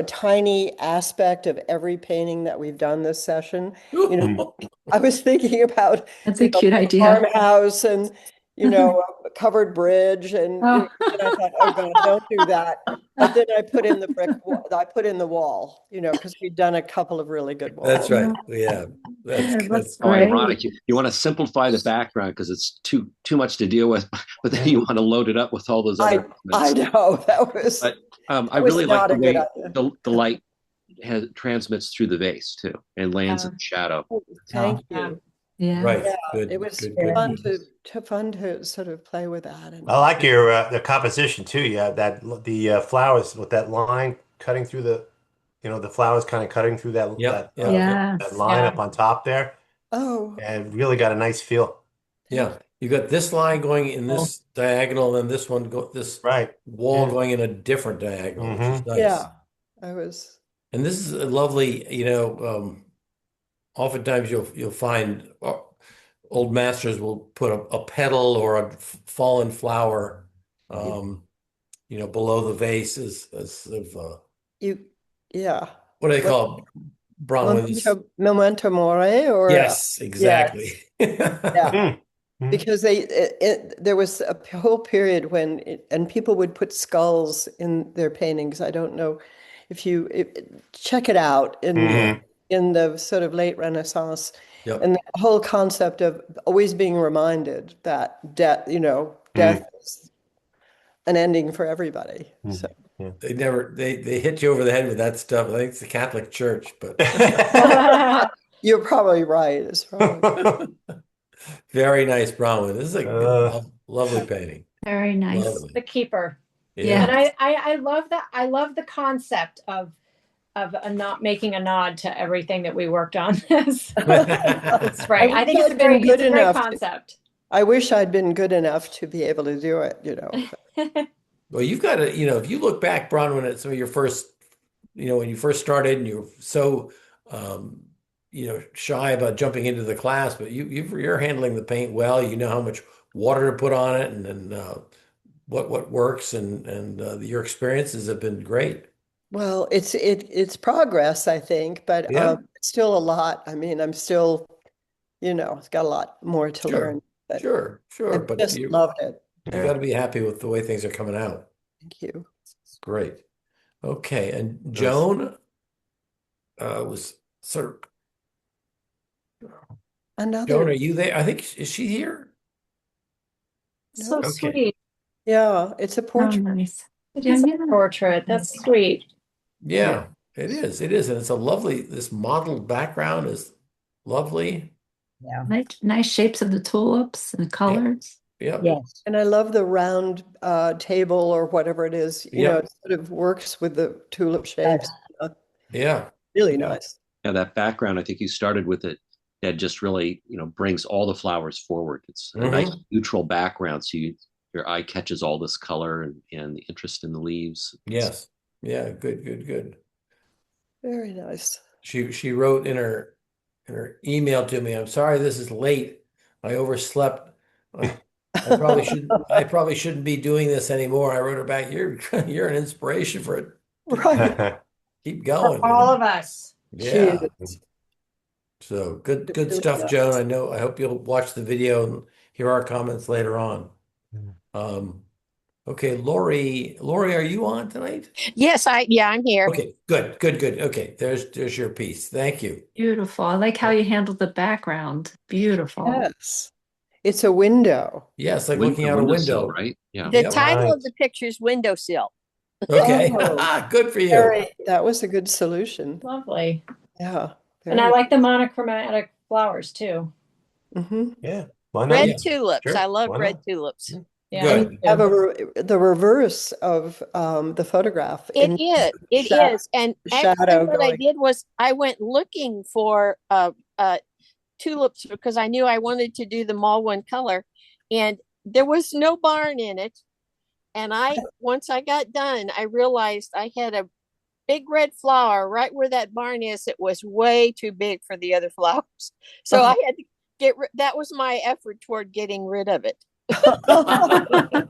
[SPEAKER 4] tiny aspect of every painting that we've done this session. I was thinking about
[SPEAKER 2] That's a cute
[SPEAKER 4] a
[SPEAKER 2] idea.
[SPEAKER 4] farmhouse and a covered bridge, and, and I thought, oh God, don't do that. But then I put in the brick wall, I put in the wall, because we've done a couple of really good walls.
[SPEAKER 1] That's right. Yeah, that's
[SPEAKER 8] so ironic. You want to simplify the background because it's too much to deal with, but then you want to load it up with all those other
[SPEAKER 4] I know that was.
[SPEAKER 8] But I
[SPEAKER 4] was
[SPEAKER 8] really like
[SPEAKER 4] not
[SPEAKER 8] the
[SPEAKER 4] a good
[SPEAKER 8] way the light transmits through the vase too and lands in the shadow.
[SPEAKER 4] Thank you.
[SPEAKER 2] Yeah.
[SPEAKER 1] right.
[SPEAKER 4] Yeah,
[SPEAKER 1] Good.
[SPEAKER 4] it was
[SPEAKER 1] Good.
[SPEAKER 4] fun to sort of play with that. And
[SPEAKER 5] I like your the composition too. Yeah, the flowers with that line cutting through the flowers kind of cutting through that that line up on top there.
[SPEAKER 4] Oh,
[SPEAKER 5] and really got a nice feel.
[SPEAKER 1] Yeah, you got this line going in this diagonal, and this one wall going in a different diagonal, which is nice.
[SPEAKER 4] yeah, I was.
[SPEAKER 1] And this is a lovely, oftentimes you'll find old masters will put a petal or a fallen flower, below the vase as sort of
[SPEAKER 4] You, yeah.
[SPEAKER 1] what do they
[SPEAKER 4] What,
[SPEAKER 1] call it? Bronwyn is
[SPEAKER 4] memento mori, or
[SPEAKER 1] yes, exactly.
[SPEAKER 4] yes, yeah.
[SPEAKER 5] Mm. Mm.
[SPEAKER 4] Because there was a whole period when and people would put skulls in their paintings. I don't know if you check it out
[SPEAKER 1] Yeah.
[SPEAKER 4] in the sort of late Renaissance,
[SPEAKER 1] Yep.
[SPEAKER 4] and the whole concept of always being reminded that death, death is an ending for everybody. So
[SPEAKER 5] Yeah.
[SPEAKER 1] They hit you over the head with that stuff. I think it's the Catholic Church, but
[SPEAKER 4] you're probably right. It's probably
[SPEAKER 1] very nice Bronwyn. This is a
[SPEAKER 5] Uh,
[SPEAKER 1] lovely painting.
[SPEAKER 2] Very nice.
[SPEAKER 1] Lovely.
[SPEAKER 11] The keeper.
[SPEAKER 1] Yeah.
[SPEAKER 11] And I love that. I love the concept of a not making a nod to everything that we worked on this spring. I think it's a great concept.
[SPEAKER 4] I wish I'd been good enough to be able to do it,
[SPEAKER 1] Well, you've got to, if you look back, Bronwyn, at some of your first, when you first started and you're so, shy about jumping into the class, but you're handling the paint well. You know how much water to put on it and what works and your experiences have been great.
[SPEAKER 4] Well, it's progress, I think, but
[SPEAKER 1] Yeah.
[SPEAKER 4] still a lot. I mean, I'm still, it's got a lot more to learn. But
[SPEAKER 1] Sure.
[SPEAKER 4] I
[SPEAKER 1] But
[SPEAKER 4] just loved it.
[SPEAKER 1] you got to be happy with the way things are coming out.
[SPEAKER 4] Thank you.
[SPEAKER 1] Great. Okay. And Joan was sort of. Joan, are you there? I think, is she here?
[SPEAKER 11] So
[SPEAKER 1] Okay.
[SPEAKER 11] sweet.
[SPEAKER 4] Yeah, it's a portrait.
[SPEAKER 2] Oh, nice.
[SPEAKER 11] It is a portrait. That's sweet.
[SPEAKER 1] Yeah, it is. It is. And it's a lovely, this mottled background is lovely.
[SPEAKER 13] Yeah.
[SPEAKER 2] Nice shapes of the tulips and colors.
[SPEAKER 1] Yeah.
[SPEAKER 13] Yes.
[SPEAKER 4] And I love the round table or whatever it is. It sort of works with the tulip shapes.
[SPEAKER 1] Yeah.
[SPEAKER 4] Really nice.
[SPEAKER 8] Yeah, that background, I think you started with it, that just really, brings all the flowers forward. It's a nice neutral background, so your eye catches all this color and the interest in the leaves.
[SPEAKER 1] Yes. Yeah, good.
[SPEAKER 4] Very nice.
[SPEAKER 1] She wrote in her email to me, "I'm sorry this is late. I overslept. I probably shouldn't be doing this anymore." I wrote her back, "You're an inspiration for it.
[SPEAKER 4] Right.
[SPEAKER 1] Keep going."
[SPEAKER 11] For all of us.
[SPEAKER 1] Yeah. So good stuff, Joan. I hope you'll watch the video and hear our comments later on. Okay, Lori, are you on tonight?
[SPEAKER 12] Yes, I'm here.
[SPEAKER 1] Okay, good. Okay, there's your piece. Thank you.
[SPEAKER 2] Beautiful. I like how you handled the background. Beautiful.
[SPEAKER 4] Yes. It's a window.
[SPEAKER 1] Yes, like looking out a window,
[SPEAKER 8] right? Yeah.
[SPEAKER 12] The title of the picture is Windowsill.
[SPEAKER 1] Okay, good for you.
[SPEAKER 4] That was a good solution.
[SPEAKER 11] Lovely.
[SPEAKER 4] Yeah.
[SPEAKER 11] And I like the monochromatic flowers too.
[SPEAKER 5] Yeah. Why not?
[SPEAKER 12] Red tulips.
[SPEAKER 5] Sure.
[SPEAKER 12] I love
[SPEAKER 5] Why
[SPEAKER 12] red
[SPEAKER 5] not?
[SPEAKER 12] tulips.
[SPEAKER 11] Yeah.
[SPEAKER 1] Good.
[SPEAKER 4] You have the reverse of the photograph.
[SPEAKER 12] It is. And actually what I did was I went looking for tulips because I knew I wanted to do them all one color. And there was no barn in it. And once I got done, I realized I had a big red flower right where that barn is. It was way too big for the other flowers. So I had to that was my effort toward getting rid of it.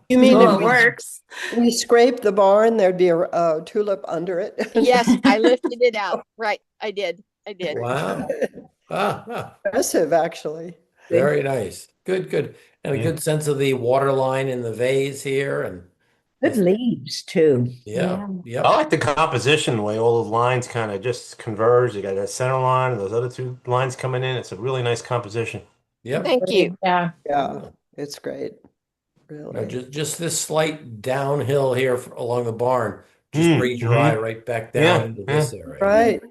[SPEAKER 4] You mean
[SPEAKER 2] it works?
[SPEAKER 4] We scrape the barn, there'd be a tulip under it.
[SPEAKER 12] Yes, I lifted it out. Right, I did.
[SPEAKER 1] Wow.
[SPEAKER 4] Impressive, actually.
[SPEAKER 1] Very nice. Good. And a good sense of the water line in the vase here and
[SPEAKER 13] good leaves too.
[SPEAKER 1] Yeah.
[SPEAKER 5] I like the composition, the way all the lines kind of just converge. You got that center line and those other two lines coming in. It's a really nice composition.
[SPEAKER 1] Yep.
[SPEAKER 12] Thank you.
[SPEAKER 11] Yeah.
[SPEAKER 4] It's great. Really.
[SPEAKER 1] Now, just this slight downhill here along the barn just brings your eye right back down into this area.
[SPEAKER 4] Right.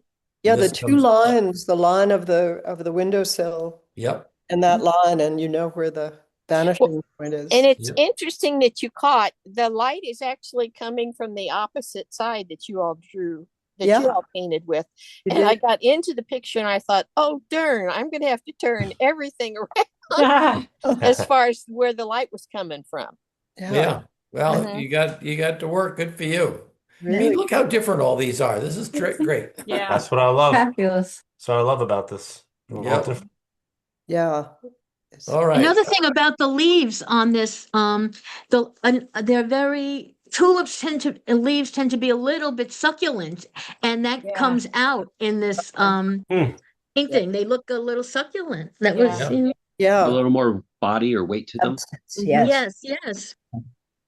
[SPEAKER 4] Yeah,
[SPEAKER 1] This
[SPEAKER 4] the two lines, the line of the windowsill.
[SPEAKER 1] Yep.
[SPEAKER 4] And that line, and you know where the vanishing point is.
[SPEAKER 12] And it's interesting that you caught the light is actually coming from the opposite side that you all drew, that you all painted with. And I got into the picture and I thought, oh darn, I'm gonna have to turn everything around as far as where the light was coming from.
[SPEAKER 1] Yeah. Well, you got to work. Good for you. I mean, look how different all these are. This is great.
[SPEAKER 11] Yeah.
[SPEAKER 5] That's what I love.
[SPEAKER 2] Fabulous.
[SPEAKER 5] That's what I love about this. They're all
[SPEAKER 1] Yep.
[SPEAKER 5] different.
[SPEAKER 4] Yeah.
[SPEAKER 1] All right.
[SPEAKER 14] Another thing about the leaves on this, they're very leaves tend to be a little bit succulent, and that
[SPEAKER 11] Yeah.
[SPEAKER 14] comes out in this painting. They look a little succulent. That
[SPEAKER 11] Yeah.
[SPEAKER 14] was,
[SPEAKER 1] Yeah.
[SPEAKER 14] you know,
[SPEAKER 8] A
[SPEAKER 4] Yeah.
[SPEAKER 8] little more body or weight to them.
[SPEAKER 13] Yes.
[SPEAKER 14] yes.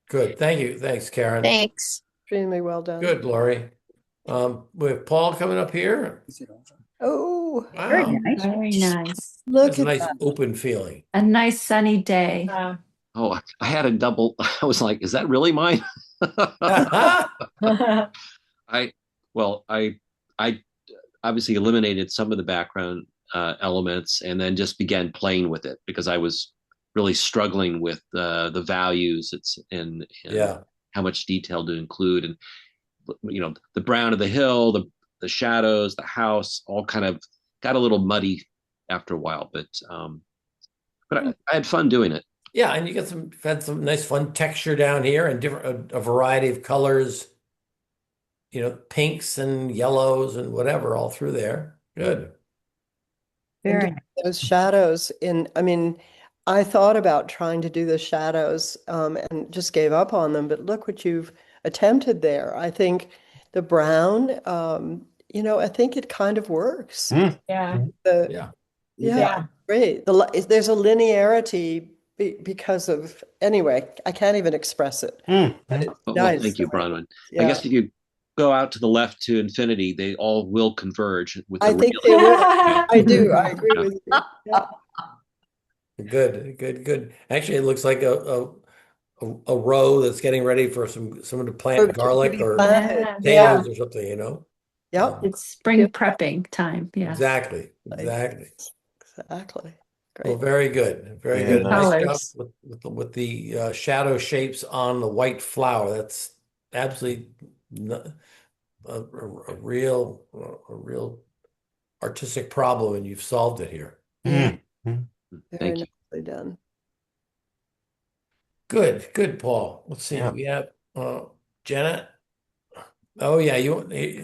[SPEAKER 1] Good. Thank you. Thanks, Karen.
[SPEAKER 12] Thanks.
[SPEAKER 4] Extremely well done.
[SPEAKER 1] Good, Lori. We have Paul coming up here.
[SPEAKER 4] Oh,
[SPEAKER 13] Very
[SPEAKER 1] Wow.
[SPEAKER 13] nice.
[SPEAKER 2] Very nice.
[SPEAKER 4] look
[SPEAKER 1] That's a
[SPEAKER 4] at
[SPEAKER 1] nice
[SPEAKER 4] that.
[SPEAKER 1] open feeling.
[SPEAKER 2] A nice sunny day.
[SPEAKER 8] Oh, I had a double. I was like, is that really mine? I well, I obviously eliminated some of the background elements and then just began playing with it because I was really struggling with the values and
[SPEAKER 1] Yeah.
[SPEAKER 8] how much detail to include. And the brown of the hill, the shadows, the house, all kind of got a little muddy after a while. But I had fun doing it.
[SPEAKER 1] Yeah, and you had some nice fun texture down here and a variety of colors, pinks and yellows and whatever all through there. Good.
[SPEAKER 13] Very
[SPEAKER 4] And those shadows I mean, I thought about trying to do the shadows and just gave up on them, but look what you've attempted there. I think the brown, I think it kind of works.
[SPEAKER 11] Yeah.
[SPEAKER 1] Yeah.
[SPEAKER 4] Yeah, great. There's a linearity because of, anyway, I can't even express it. But it's
[SPEAKER 8] Well,
[SPEAKER 4] nice.
[SPEAKER 8] thank you, Bronwyn.
[SPEAKER 4] Yeah.
[SPEAKER 8] I guess if you go out to the left to infinity, they all will converge with the
[SPEAKER 4] I think
[SPEAKER 8] real.
[SPEAKER 4] they will. I do. I agree with you. Yeah.
[SPEAKER 1] Good. Actually, it looks like a row that's getting ready for someone to plant garlic or
[SPEAKER 2] Yeah.
[SPEAKER 1] potatoes or something,
[SPEAKER 4] Yep.
[SPEAKER 2] It's spring prepping time. Yes.
[SPEAKER 1] Exactly.
[SPEAKER 4] Exactly.
[SPEAKER 1] Well,
[SPEAKER 4] Great.
[SPEAKER 1] very good. Very
[SPEAKER 5] Yeah,
[SPEAKER 1] good.
[SPEAKER 5] nice.
[SPEAKER 1] Nice job
[SPEAKER 2] Colors.
[SPEAKER 1] with the shadow shapes on the white flower. That's absolutely a real artistic problem, and you've solved it here.
[SPEAKER 4] Yeah.
[SPEAKER 5] Mm.
[SPEAKER 4] Very
[SPEAKER 8] Thank you.
[SPEAKER 4] nicely done.
[SPEAKER 1] Good, Paul. Let's see.
[SPEAKER 5] Yeah.
[SPEAKER 1] We have Janet. Oh yeah,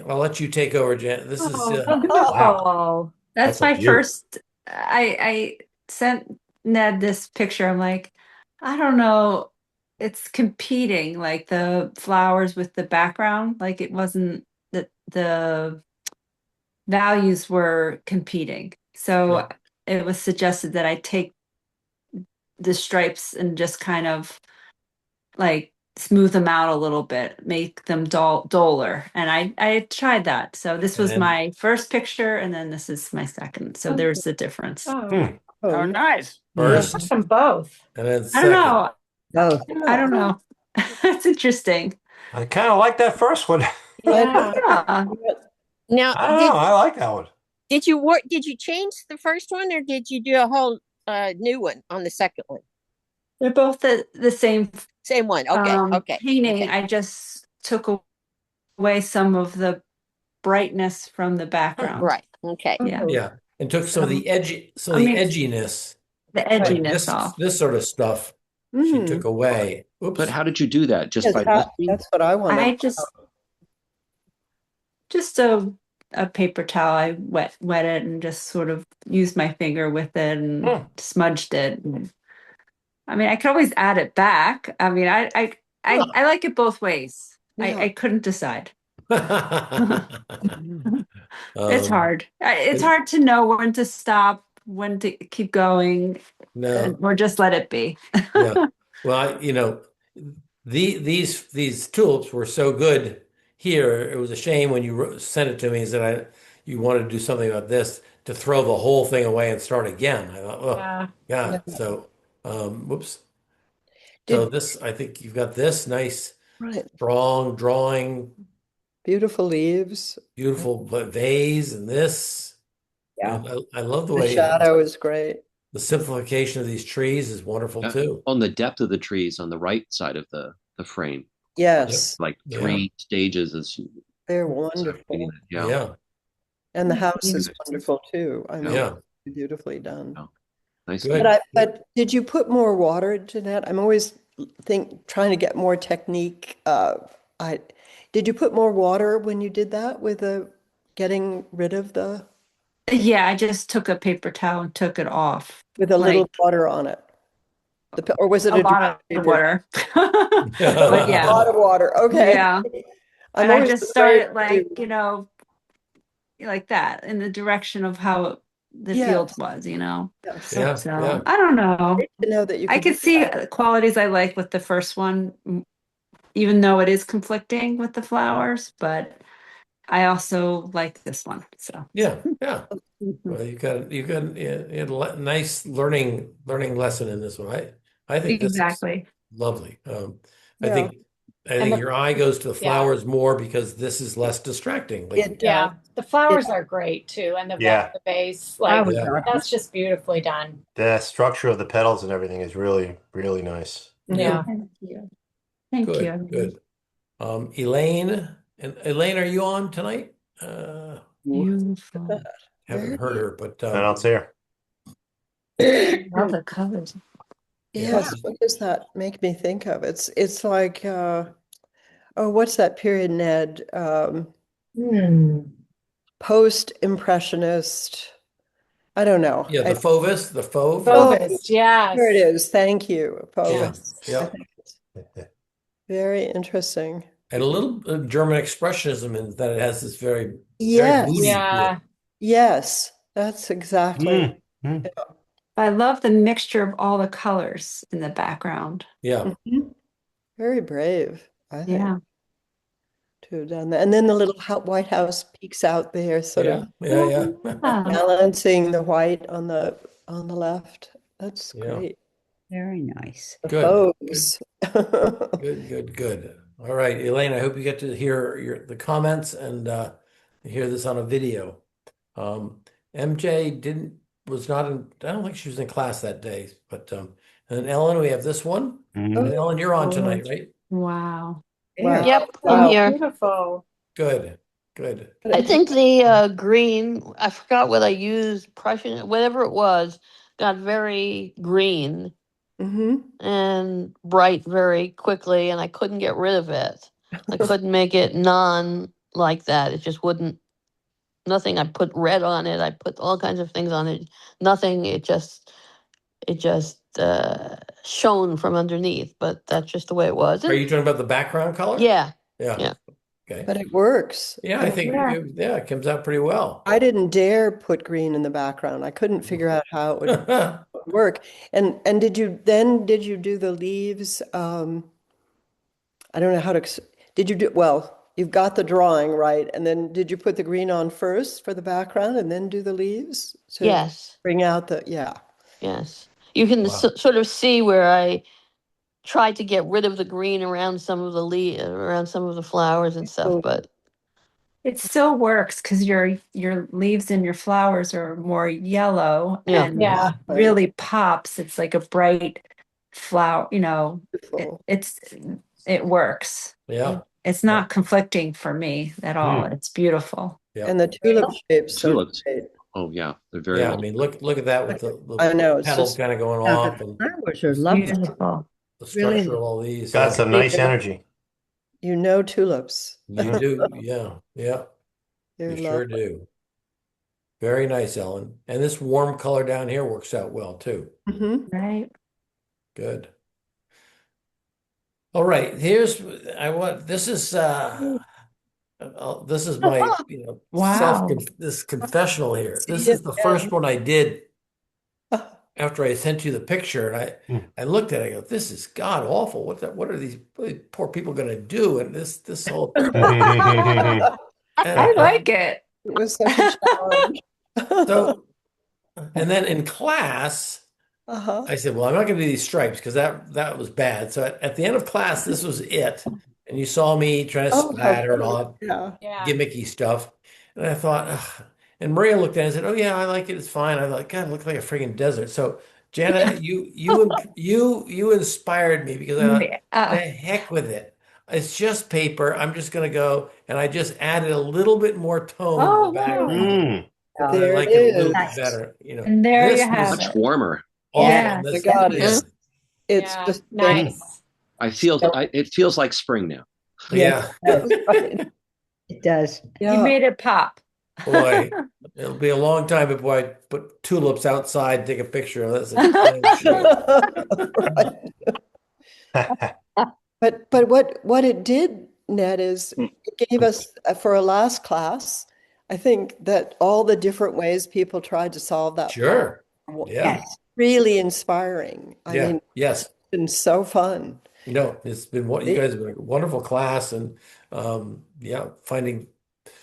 [SPEAKER 1] I'll let you take over, Janet. This is
[SPEAKER 11] Wow.
[SPEAKER 2] That's
[SPEAKER 5] That's a
[SPEAKER 2] my
[SPEAKER 5] view.
[SPEAKER 2] first. I sent Ned this picture. I'm like, I don't know. It's competing, like the flowers with the background. Like it wasn't that the values were competing. So
[SPEAKER 1] Yeah.
[SPEAKER 2] it was suggested that I take the stripes and just kind of like smooth them out a little bit, make them duller. And I tried that. So this was
[SPEAKER 1] And
[SPEAKER 2] my first picture, and then this is my second. So there's the difference.
[SPEAKER 11] Oh,
[SPEAKER 4] Oh,
[SPEAKER 6] nice.
[SPEAKER 1] first,
[SPEAKER 11] them both.
[SPEAKER 1] and then
[SPEAKER 2] I
[SPEAKER 1] second.
[SPEAKER 2] don't know.
[SPEAKER 13] Both.
[SPEAKER 2] I don't know. It's interesting.
[SPEAKER 5] I kind of like that first one.
[SPEAKER 11] Yeah.
[SPEAKER 2] Yeah.
[SPEAKER 12] Now,
[SPEAKER 5] I don't know. I like that one.
[SPEAKER 12] did you work? Did you change the first one, or did you do a whole new one on the second one?
[SPEAKER 2] They're both the same
[SPEAKER 12] Same one. Okay. Okay.
[SPEAKER 2] painting.
[SPEAKER 12] Okay.
[SPEAKER 2] I just took away some of the brightness from the background.
[SPEAKER 12] Right. Okay.
[SPEAKER 2] Yeah.
[SPEAKER 1] Yeah, and took some of the
[SPEAKER 2] I mean,
[SPEAKER 1] edginess,
[SPEAKER 2] the
[SPEAKER 1] like
[SPEAKER 2] edginess off.
[SPEAKER 1] this sort of stuff. She
[SPEAKER 4] Mhm.
[SPEAKER 1] took away. Oops.
[SPEAKER 8] But how did you do that? Just
[SPEAKER 4] Yes,
[SPEAKER 8] by
[SPEAKER 4] that's what I want.
[SPEAKER 2] I just a paper towel. I wet it and just sort of used my finger with it and smudged it. And, I mean, I could always add it back. I mean, I like it both ways.
[SPEAKER 4] Yeah.
[SPEAKER 2] I couldn't decide.
[SPEAKER 1] Um,
[SPEAKER 2] It's hard. It's hard to know when to stop, when to keep going,
[SPEAKER 1] No.
[SPEAKER 2] or just let it be.
[SPEAKER 1] Yeah. Well, these tulips were so good here. It was a shame when you sent it to me and said you wanted to do something about this to throw the whole thing away and start again. I thought, oh
[SPEAKER 11] Yeah.
[SPEAKER 1] God.
[SPEAKER 4] Yeah.
[SPEAKER 1] So, whoops. So I think you've got this nice,
[SPEAKER 4] Right.
[SPEAKER 1] strong drawing,
[SPEAKER 4] Beautiful leaves.
[SPEAKER 1] beautiful vase, and this.
[SPEAKER 13] Yeah.
[SPEAKER 1] I love the
[SPEAKER 4] The
[SPEAKER 1] way
[SPEAKER 4] shadow is great.
[SPEAKER 1] the simplification of these trees is wonderful too.
[SPEAKER 8] on the depth of the trees on the right side of the frame,
[SPEAKER 4] Yes,
[SPEAKER 8] like
[SPEAKER 1] Yeah.
[SPEAKER 8] 3 stages as
[SPEAKER 4] they're wonderful.
[SPEAKER 1] Yeah.
[SPEAKER 4] And the house is
[SPEAKER 2] Mhm.
[SPEAKER 4] wonderful too. I mean,
[SPEAKER 1] Yeah.
[SPEAKER 4] beautifully done.
[SPEAKER 8] Oh, nice.
[SPEAKER 1] Good.
[SPEAKER 4] But did you put more water into that? I'm always trying to get more technique. Did you put more water when you did that with the getting rid of the
[SPEAKER 2] Yeah, I just took a paper towel and took it off.
[SPEAKER 4] with a little
[SPEAKER 2] Like
[SPEAKER 4] water on it? Or was it
[SPEAKER 2] a
[SPEAKER 4] a dry
[SPEAKER 2] lot of
[SPEAKER 4] paper?
[SPEAKER 2] water. But
[SPEAKER 4] A
[SPEAKER 2] yeah,
[SPEAKER 4] lot of water. Okay.
[SPEAKER 2] yeah.
[SPEAKER 4] I'm
[SPEAKER 2] And I
[SPEAKER 4] always
[SPEAKER 2] just
[SPEAKER 4] afraid
[SPEAKER 2] started like,
[SPEAKER 4] to,
[SPEAKER 2] you know, like that in the direction of how the field
[SPEAKER 4] yes,
[SPEAKER 2] was, you know.
[SPEAKER 4] yes.
[SPEAKER 1] Yeah,
[SPEAKER 2] So
[SPEAKER 1] yeah.
[SPEAKER 2] I don't know.
[SPEAKER 4] To know that you
[SPEAKER 2] I
[SPEAKER 4] could do
[SPEAKER 2] could see
[SPEAKER 4] that.
[SPEAKER 2] qualities I like with the first one, even though it is conflicting with the flowers, but I also like this one. So
[SPEAKER 1] Yeah, yeah.
[SPEAKER 2] Mhm.
[SPEAKER 1] Well, you had a nice learning lesson in this one. I think this is
[SPEAKER 2] Exactly.
[SPEAKER 1] lovely. I
[SPEAKER 4] Yeah.
[SPEAKER 1] think
[SPEAKER 11] And the
[SPEAKER 1] your eye goes to the
[SPEAKER 11] yeah,
[SPEAKER 1] flowers more because this is less distracting. Like,
[SPEAKER 4] It
[SPEAKER 11] yeah, the
[SPEAKER 4] it
[SPEAKER 11] flowers are great too, and
[SPEAKER 5] Yeah,
[SPEAKER 11] the base, like
[SPEAKER 13] Flowers
[SPEAKER 1] yeah,
[SPEAKER 13] are
[SPEAKER 11] that's just beautifully done.
[SPEAKER 5] the structure of the petals and everything is really, really nice.
[SPEAKER 1] yeah,
[SPEAKER 11] Yeah.
[SPEAKER 2] Thank you. Thank
[SPEAKER 1] good,
[SPEAKER 2] you.
[SPEAKER 1] good. Elaine, are you on tonight?
[SPEAKER 2] Beautiful.
[SPEAKER 1] Haven't heard
[SPEAKER 4] very
[SPEAKER 1] her, but
[SPEAKER 5] I don't see her.
[SPEAKER 2] Love the colors.
[SPEAKER 1] yeah,
[SPEAKER 4] yes, what does that make me think of? It's like oh, what's that period, Ned?
[SPEAKER 11] Hmm.
[SPEAKER 4] Post-impressionist. I don't know.
[SPEAKER 1] yeah, the Fauves, the Fauve.
[SPEAKER 4] Oh,
[SPEAKER 11] Focus,
[SPEAKER 4] here it
[SPEAKER 11] yes.
[SPEAKER 4] is. Thank you.
[SPEAKER 1] Yeah,
[SPEAKER 4] Focus.
[SPEAKER 11] Yes.
[SPEAKER 4] I
[SPEAKER 1] yeah.
[SPEAKER 4] think it's very interesting.
[SPEAKER 1] And a little German expressionism in that it has this very moody
[SPEAKER 4] Yes.
[SPEAKER 1] feel.
[SPEAKER 11] Yeah.
[SPEAKER 4] Yes. That's exactly.
[SPEAKER 5] Mm, mm.
[SPEAKER 2] I love the mixture of all the colors in the background.
[SPEAKER 1] Yeah,
[SPEAKER 4] Mhm. Very brave, I think,
[SPEAKER 2] Yeah.
[SPEAKER 4] to have done that. And then the little White House peeks out there, sort
[SPEAKER 1] yeah,
[SPEAKER 4] of
[SPEAKER 1] yeah, yeah,
[SPEAKER 4] balancing the white on the left. That's
[SPEAKER 1] yeah.
[SPEAKER 4] great.
[SPEAKER 13] very nice.
[SPEAKER 4] The
[SPEAKER 1] Good, good,
[SPEAKER 4] foes.
[SPEAKER 1] good, good, good. All right, Elaine, I hope you get to hear the comments and hear this on a video. MJ didn't was not in. I don't think she was in class that day, but and then Ellen, we have this one, and
[SPEAKER 5] Mhm.
[SPEAKER 1] Ellen, you're on
[SPEAKER 11] Oh,
[SPEAKER 1] tonight, right?
[SPEAKER 2] Wow.
[SPEAKER 4] Wow.
[SPEAKER 13] Very.
[SPEAKER 6] Yep, I'm
[SPEAKER 4] Wow.
[SPEAKER 6] here.
[SPEAKER 11] beautiful.
[SPEAKER 1] Good, good.
[SPEAKER 6] I think the green, I forgot what I used, Prussian, whatever it was, got very green
[SPEAKER 4] Hmm.
[SPEAKER 6] and bright very quickly, and I couldn't get rid of it. I couldn't make it non like that. It just wouldn't, nothing. I put red on it, I put all kinds of things on it. Nothing, it just shone from underneath, but that's just the way it was.
[SPEAKER 1] Are
[SPEAKER 6] And
[SPEAKER 1] you talking about the background color?
[SPEAKER 6] yeah,
[SPEAKER 1] Yeah.
[SPEAKER 6] yeah.
[SPEAKER 1] Okay.
[SPEAKER 4] But it works.
[SPEAKER 1] Yeah, I
[SPEAKER 4] And
[SPEAKER 1] think
[SPEAKER 2] Yeah.
[SPEAKER 1] yeah, it comes out pretty well.
[SPEAKER 4] I didn't dare put green in the background. I couldn't figure out how it would work. And did you do the leaves? I don't know how to, did you do, well, you've got the drawing, right? And then did you put the green on first for the background and then do the leaves to
[SPEAKER 6] Yes,
[SPEAKER 4] bring out the, yeah.
[SPEAKER 6] yes. You can
[SPEAKER 1] Wow.
[SPEAKER 6] sort of see where I tried to get rid of the green around some of the around some of the flowers and stuff,
[SPEAKER 4] Oh,
[SPEAKER 6] but
[SPEAKER 2] It still works because your leaves and your flowers are more yellow
[SPEAKER 6] yeah.
[SPEAKER 2] and
[SPEAKER 11] Yeah.
[SPEAKER 2] really pops. It's like a bright flower, you know,
[SPEAKER 4] beautiful.
[SPEAKER 2] it works.
[SPEAKER 1] Yeah.
[SPEAKER 2] It's
[SPEAKER 1] Yeah.
[SPEAKER 2] not conflicting for me at all.
[SPEAKER 5] Mm.
[SPEAKER 2] It's beautiful.
[SPEAKER 1] Yeah.
[SPEAKER 4] And the tulip shape's so
[SPEAKER 8] Tulips.
[SPEAKER 4] great.
[SPEAKER 8] Oh yeah, they're very
[SPEAKER 1] Yeah. I
[SPEAKER 8] well.
[SPEAKER 1] mean, look at that with
[SPEAKER 4] I know,
[SPEAKER 1] the
[SPEAKER 4] it's
[SPEAKER 1] petals
[SPEAKER 4] just,
[SPEAKER 1] kind of going
[SPEAKER 13] Yeah,
[SPEAKER 1] off
[SPEAKER 13] the
[SPEAKER 1] and
[SPEAKER 13] flowers are
[SPEAKER 2] It's
[SPEAKER 13] lovely.
[SPEAKER 2] beautiful.
[SPEAKER 1] the
[SPEAKER 13] Really
[SPEAKER 1] structure of all these.
[SPEAKER 5] Got
[SPEAKER 1] Yeah.
[SPEAKER 5] some nice energy.
[SPEAKER 4] tulips.
[SPEAKER 1] You do. Yeah. Yeah.
[SPEAKER 4] They're
[SPEAKER 1] You sure
[SPEAKER 4] lovely.
[SPEAKER 1] do. Very nice, Ellen. And this warm color down here works out well too.
[SPEAKER 4] Hmm.
[SPEAKER 2] Right?
[SPEAKER 1] Good. All right. Here's I want this is my
[SPEAKER 2] Wow.
[SPEAKER 1] this confessional here.
[SPEAKER 4] See
[SPEAKER 1] This
[SPEAKER 4] it
[SPEAKER 1] is the first
[SPEAKER 4] again.
[SPEAKER 1] one I did after I sent you the picture, and
[SPEAKER 5] Mm.
[SPEAKER 1] I looked at it. I go, this is god awful. What are these poor people going to do? And this whole
[SPEAKER 2] I
[SPEAKER 1] and
[SPEAKER 2] like it.
[SPEAKER 4] It was such a challenge.
[SPEAKER 1] so and then in class.
[SPEAKER 4] Uh-huh.
[SPEAKER 1] I said, well, I'm not going to do these stripes because that was bad. So at the end of class, this was it. And you saw me trying to
[SPEAKER 4] Oh, how
[SPEAKER 1] splatter and
[SPEAKER 4] funny.
[SPEAKER 1] all
[SPEAKER 4] Yeah.
[SPEAKER 1] that
[SPEAKER 11] Yeah.
[SPEAKER 1] gimmicky stuff. And I thought, ugh. And Maria looked at it and said, oh, yeah, I like it. It's fine. I thought, God, it looks like a friggin' desert. So Jana, you inspired me because I thought, the
[SPEAKER 2] Uh,
[SPEAKER 1] heck with it. It's just paper. I'm just going to go. And I just added a little bit more tone to the
[SPEAKER 2] oh, wow.
[SPEAKER 1] background
[SPEAKER 5] Mm.
[SPEAKER 1] because I
[SPEAKER 4] There it
[SPEAKER 1] like it a little bit
[SPEAKER 4] is.
[SPEAKER 2] Nice.
[SPEAKER 1] better.
[SPEAKER 2] And there you
[SPEAKER 1] This
[SPEAKER 2] have
[SPEAKER 1] was
[SPEAKER 8] Much
[SPEAKER 2] it.
[SPEAKER 8] warmer.
[SPEAKER 1] awful.
[SPEAKER 2] Yeah.
[SPEAKER 1] And
[SPEAKER 4] My
[SPEAKER 1] this,
[SPEAKER 4] God,
[SPEAKER 1] yeah.
[SPEAKER 4] it's
[SPEAKER 11] Yeah.
[SPEAKER 4] just
[SPEAKER 11] Nice.
[SPEAKER 8] It feels
[SPEAKER 4] so
[SPEAKER 8] like spring now.
[SPEAKER 1] Yeah.
[SPEAKER 13] Yes, right. It does.
[SPEAKER 2] You
[SPEAKER 4] Yeah.
[SPEAKER 2] made it pop.
[SPEAKER 1] Boy, it'll be a long time before I put tulips outside and take a picture of this. That's a damn sure.
[SPEAKER 4] Right. But what it did, Ned, is it gave us for a last class, I think that all the different ways people tried to solve that problem
[SPEAKER 1] Sure.
[SPEAKER 4] were
[SPEAKER 1] Yeah.
[SPEAKER 13] Yes.
[SPEAKER 4] really inspiring. I
[SPEAKER 1] Yeah.
[SPEAKER 4] mean,
[SPEAKER 1] Yes.
[SPEAKER 4] it's been so fun.
[SPEAKER 1] It's been what you guys have been a wonderful class and yeah, finding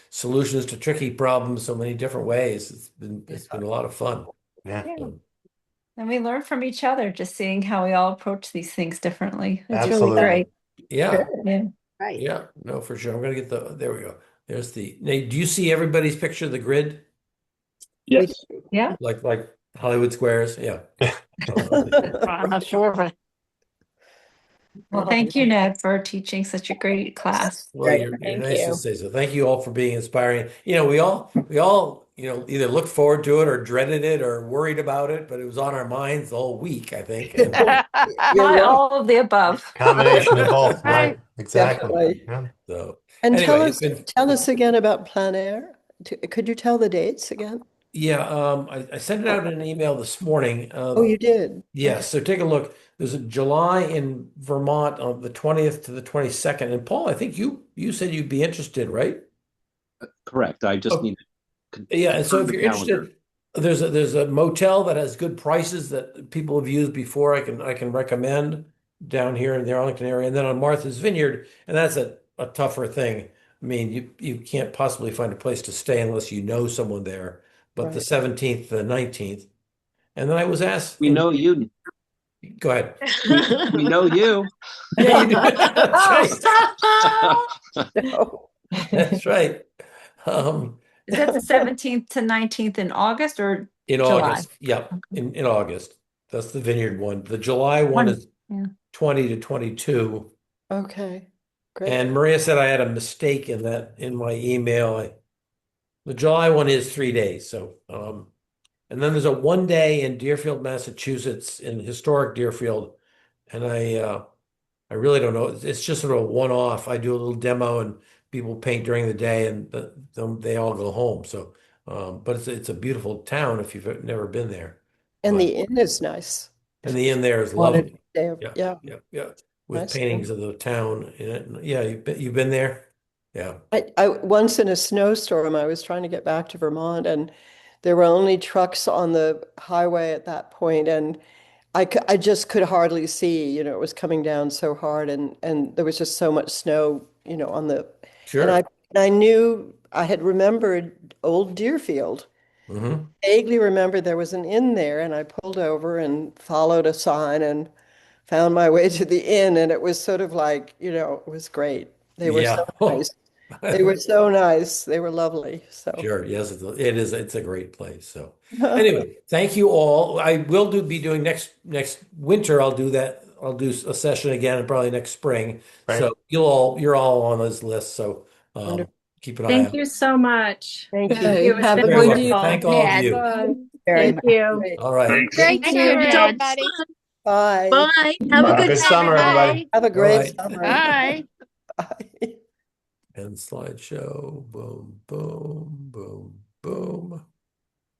[SPEAKER 1] solutions to tricky problems so many different ways. It's been a lot of fun.
[SPEAKER 5] Yeah,
[SPEAKER 2] Yeah.
[SPEAKER 1] So,
[SPEAKER 2] And we learn from each other, just seeing how we all approach these things differently. It's really
[SPEAKER 5] absolutely.
[SPEAKER 2] great.
[SPEAKER 1] yeah.
[SPEAKER 2] Yeah.
[SPEAKER 13] Right.
[SPEAKER 1] Yeah. No, for sure. I'm gonna get there we go. There's Nate, do you see everybody's picture of the grid?
[SPEAKER 4] We
[SPEAKER 7] Yes.
[SPEAKER 2] Yeah.
[SPEAKER 1] Like Hollywood squares? Yeah.
[SPEAKER 6] I'm not sure, but
[SPEAKER 2] Well, thank you, Ned, for teaching such a great class.
[SPEAKER 1] Well,
[SPEAKER 13] Right.
[SPEAKER 1] you're
[SPEAKER 12] Thank
[SPEAKER 1] nice to
[SPEAKER 12] you.
[SPEAKER 1] say so. Thank you all for being inspiring. We all, either looked forward to it or dreaded it or worried about it, but it was on our minds the whole week, I think. And
[SPEAKER 4] You're
[SPEAKER 2] Not
[SPEAKER 4] right,
[SPEAKER 2] all of the above.
[SPEAKER 5] Combination of both,
[SPEAKER 6] right.
[SPEAKER 5] right? Exactly.
[SPEAKER 4] definitely.
[SPEAKER 5] Yeah.
[SPEAKER 1] so
[SPEAKER 4] And
[SPEAKER 1] anyway, it's been
[SPEAKER 4] tell us again about plein air. Could you tell the dates again?
[SPEAKER 1] yeah, I sent it out in an email this morning.
[SPEAKER 4] Oh, you did. Okay.
[SPEAKER 1] Yes, so take a look. There's a July in Vermont on the 20th to the 22nd. And Paul, I think you said you'd be interested, right?
[SPEAKER 8] Correct. I just
[SPEAKER 1] Oh,
[SPEAKER 8] need to
[SPEAKER 1] yeah, and so
[SPEAKER 8] confirm
[SPEAKER 1] if
[SPEAKER 8] the
[SPEAKER 1] you're
[SPEAKER 8] calendar.
[SPEAKER 1] interested, there's a motel that has good prices that people have used before. I can recommend down here in the Arlington area, and then on Martha's Vineyard, and that's a tougher thing. I mean, you can't possibly find a place to stay unless you know someone there. But the
[SPEAKER 4] Right.
[SPEAKER 1] 17th, the 19th, and then I was asked,
[SPEAKER 8] We know you.
[SPEAKER 1] go ahead.
[SPEAKER 8] We know you.
[SPEAKER 1] Yeah, you do. That's right.
[SPEAKER 4] No.
[SPEAKER 1] That's right. Um,
[SPEAKER 2] Is that the 17th to 19th in August or
[SPEAKER 1] in
[SPEAKER 2] July?
[SPEAKER 1] August, yep, in August. That's the Vineyard one. The July one
[SPEAKER 2] One.
[SPEAKER 1] is
[SPEAKER 2] Yeah.
[SPEAKER 1] 20 to 22.
[SPEAKER 4] Okay. Great.
[SPEAKER 1] And Maria said I had a mistake in my email. The July one is 3 days. So, and then there's a 1 day in Deerfield, Massachusetts, in historic Deerfield, and I really don't know. It's just sort of a one-off. I do a little demo, and people paint during the day, and they all go home. So, but it's a beautiful town if you've never been there.
[SPEAKER 4] And
[SPEAKER 1] But
[SPEAKER 4] the inn is nice.
[SPEAKER 1] and the inn there is
[SPEAKER 4] Wanted to
[SPEAKER 1] lovely.
[SPEAKER 4] stay.
[SPEAKER 1] Yeah,
[SPEAKER 4] Yeah.
[SPEAKER 1] yeah, yeah. With
[SPEAKER 4] Nice.
[SPEAKER 1] paintings of the town in it. Yeah, you've been there? Yeah.
[SPEAKER 4] I once in a snowstorm, I was trying to get back to Vermont, and there were only trucks on the highway at that point, and I just could hardly see, it was coming down so hard, and there was just so much snow, on the, and I
[SPEAKER 1] Sure.
[SPEAKER 4] and I knew I had remembered old Deerfield.
[SPEAKER 1] Hmm.
[SPEAKER 4] Vaguely remembered there was an inn there, and I pulled over and followed a sign and found my way to the inn, and it was sort of like, it was great. They were so
[SPEAKER 1] Yeah. Oh.
[SPEAKER 4] nice. They were so nice. They were lovely. So,
[SPEAKER 1] Sure. Yes, it is. It's a great place. So anyway, thank you all. I will be doing next winter. I'll do that. I'll do a session again, and probably next spring.
[SPEAKER 5] Right.
[SPEAKER 1] So you're all on this list. So
[SPEAKER 4] wonderful.
[SPEAKER 1] keep an eye
[SPEAKER 11] Thank
[SPEAKER 1] out.
[SPEAKER 11] you so much.
[SPEAKER 4] Thank you.
[SPEAKER 9] Okay,
[SPEAKER 11] It's
[SPEAKER 9] have
[SPEAKER 1] You're
[SPEAKER 9] a
[SPEAKER 11] been
[SPEAKER 1] very
[SPEAKER 9] good
[SPEAKER 1] welcome.
[SPEAKER 9] evening.
[SPEAKER 11] wonderful.
[SPEAKER 1] Thank all of
[SPEAKER 12] Ned,
[SPEAKER 1] you.
[SPEAKER 11] Bye.
[SPEAKER 13] Very
[SPEAKER 11] Thank
[SPEAKER 13] much.
[SPEAKER 11] you.
[SPEAKER 4] Great.
[SPEAKER 1] All right.
[SPEAKER 5] Thanks.
[SPEAKER 12] great
[SPEAKER 11] Thank
[SPEAKER 12] seeing
[SPEAKER 11] you,
[SPEAKER 12] you,
[SPEAKER 11] Ned.
[SPEAKER 12] everybody.
[SPEAKER 4] Bye.
[SPEAKER 11] Bye. Have a
[SPEAKER 5] Have a
[SPEAKER 11] good
[SPEAKER 5] good summer,
[SPEAKER 11] summer.
[SPEAKER 5] everybody.
[SPEAKER 4] Have a
[SPEAKER 1] All
[SPEAKER 4] great
[SPEAKER 1] right.
[SPEAKER 4] summer.
[SPEAKER 12] Bye.
[SPEAKER 4] Bye.
[SPEAKER 1] And slideshow. Boom, boom, boom, boom.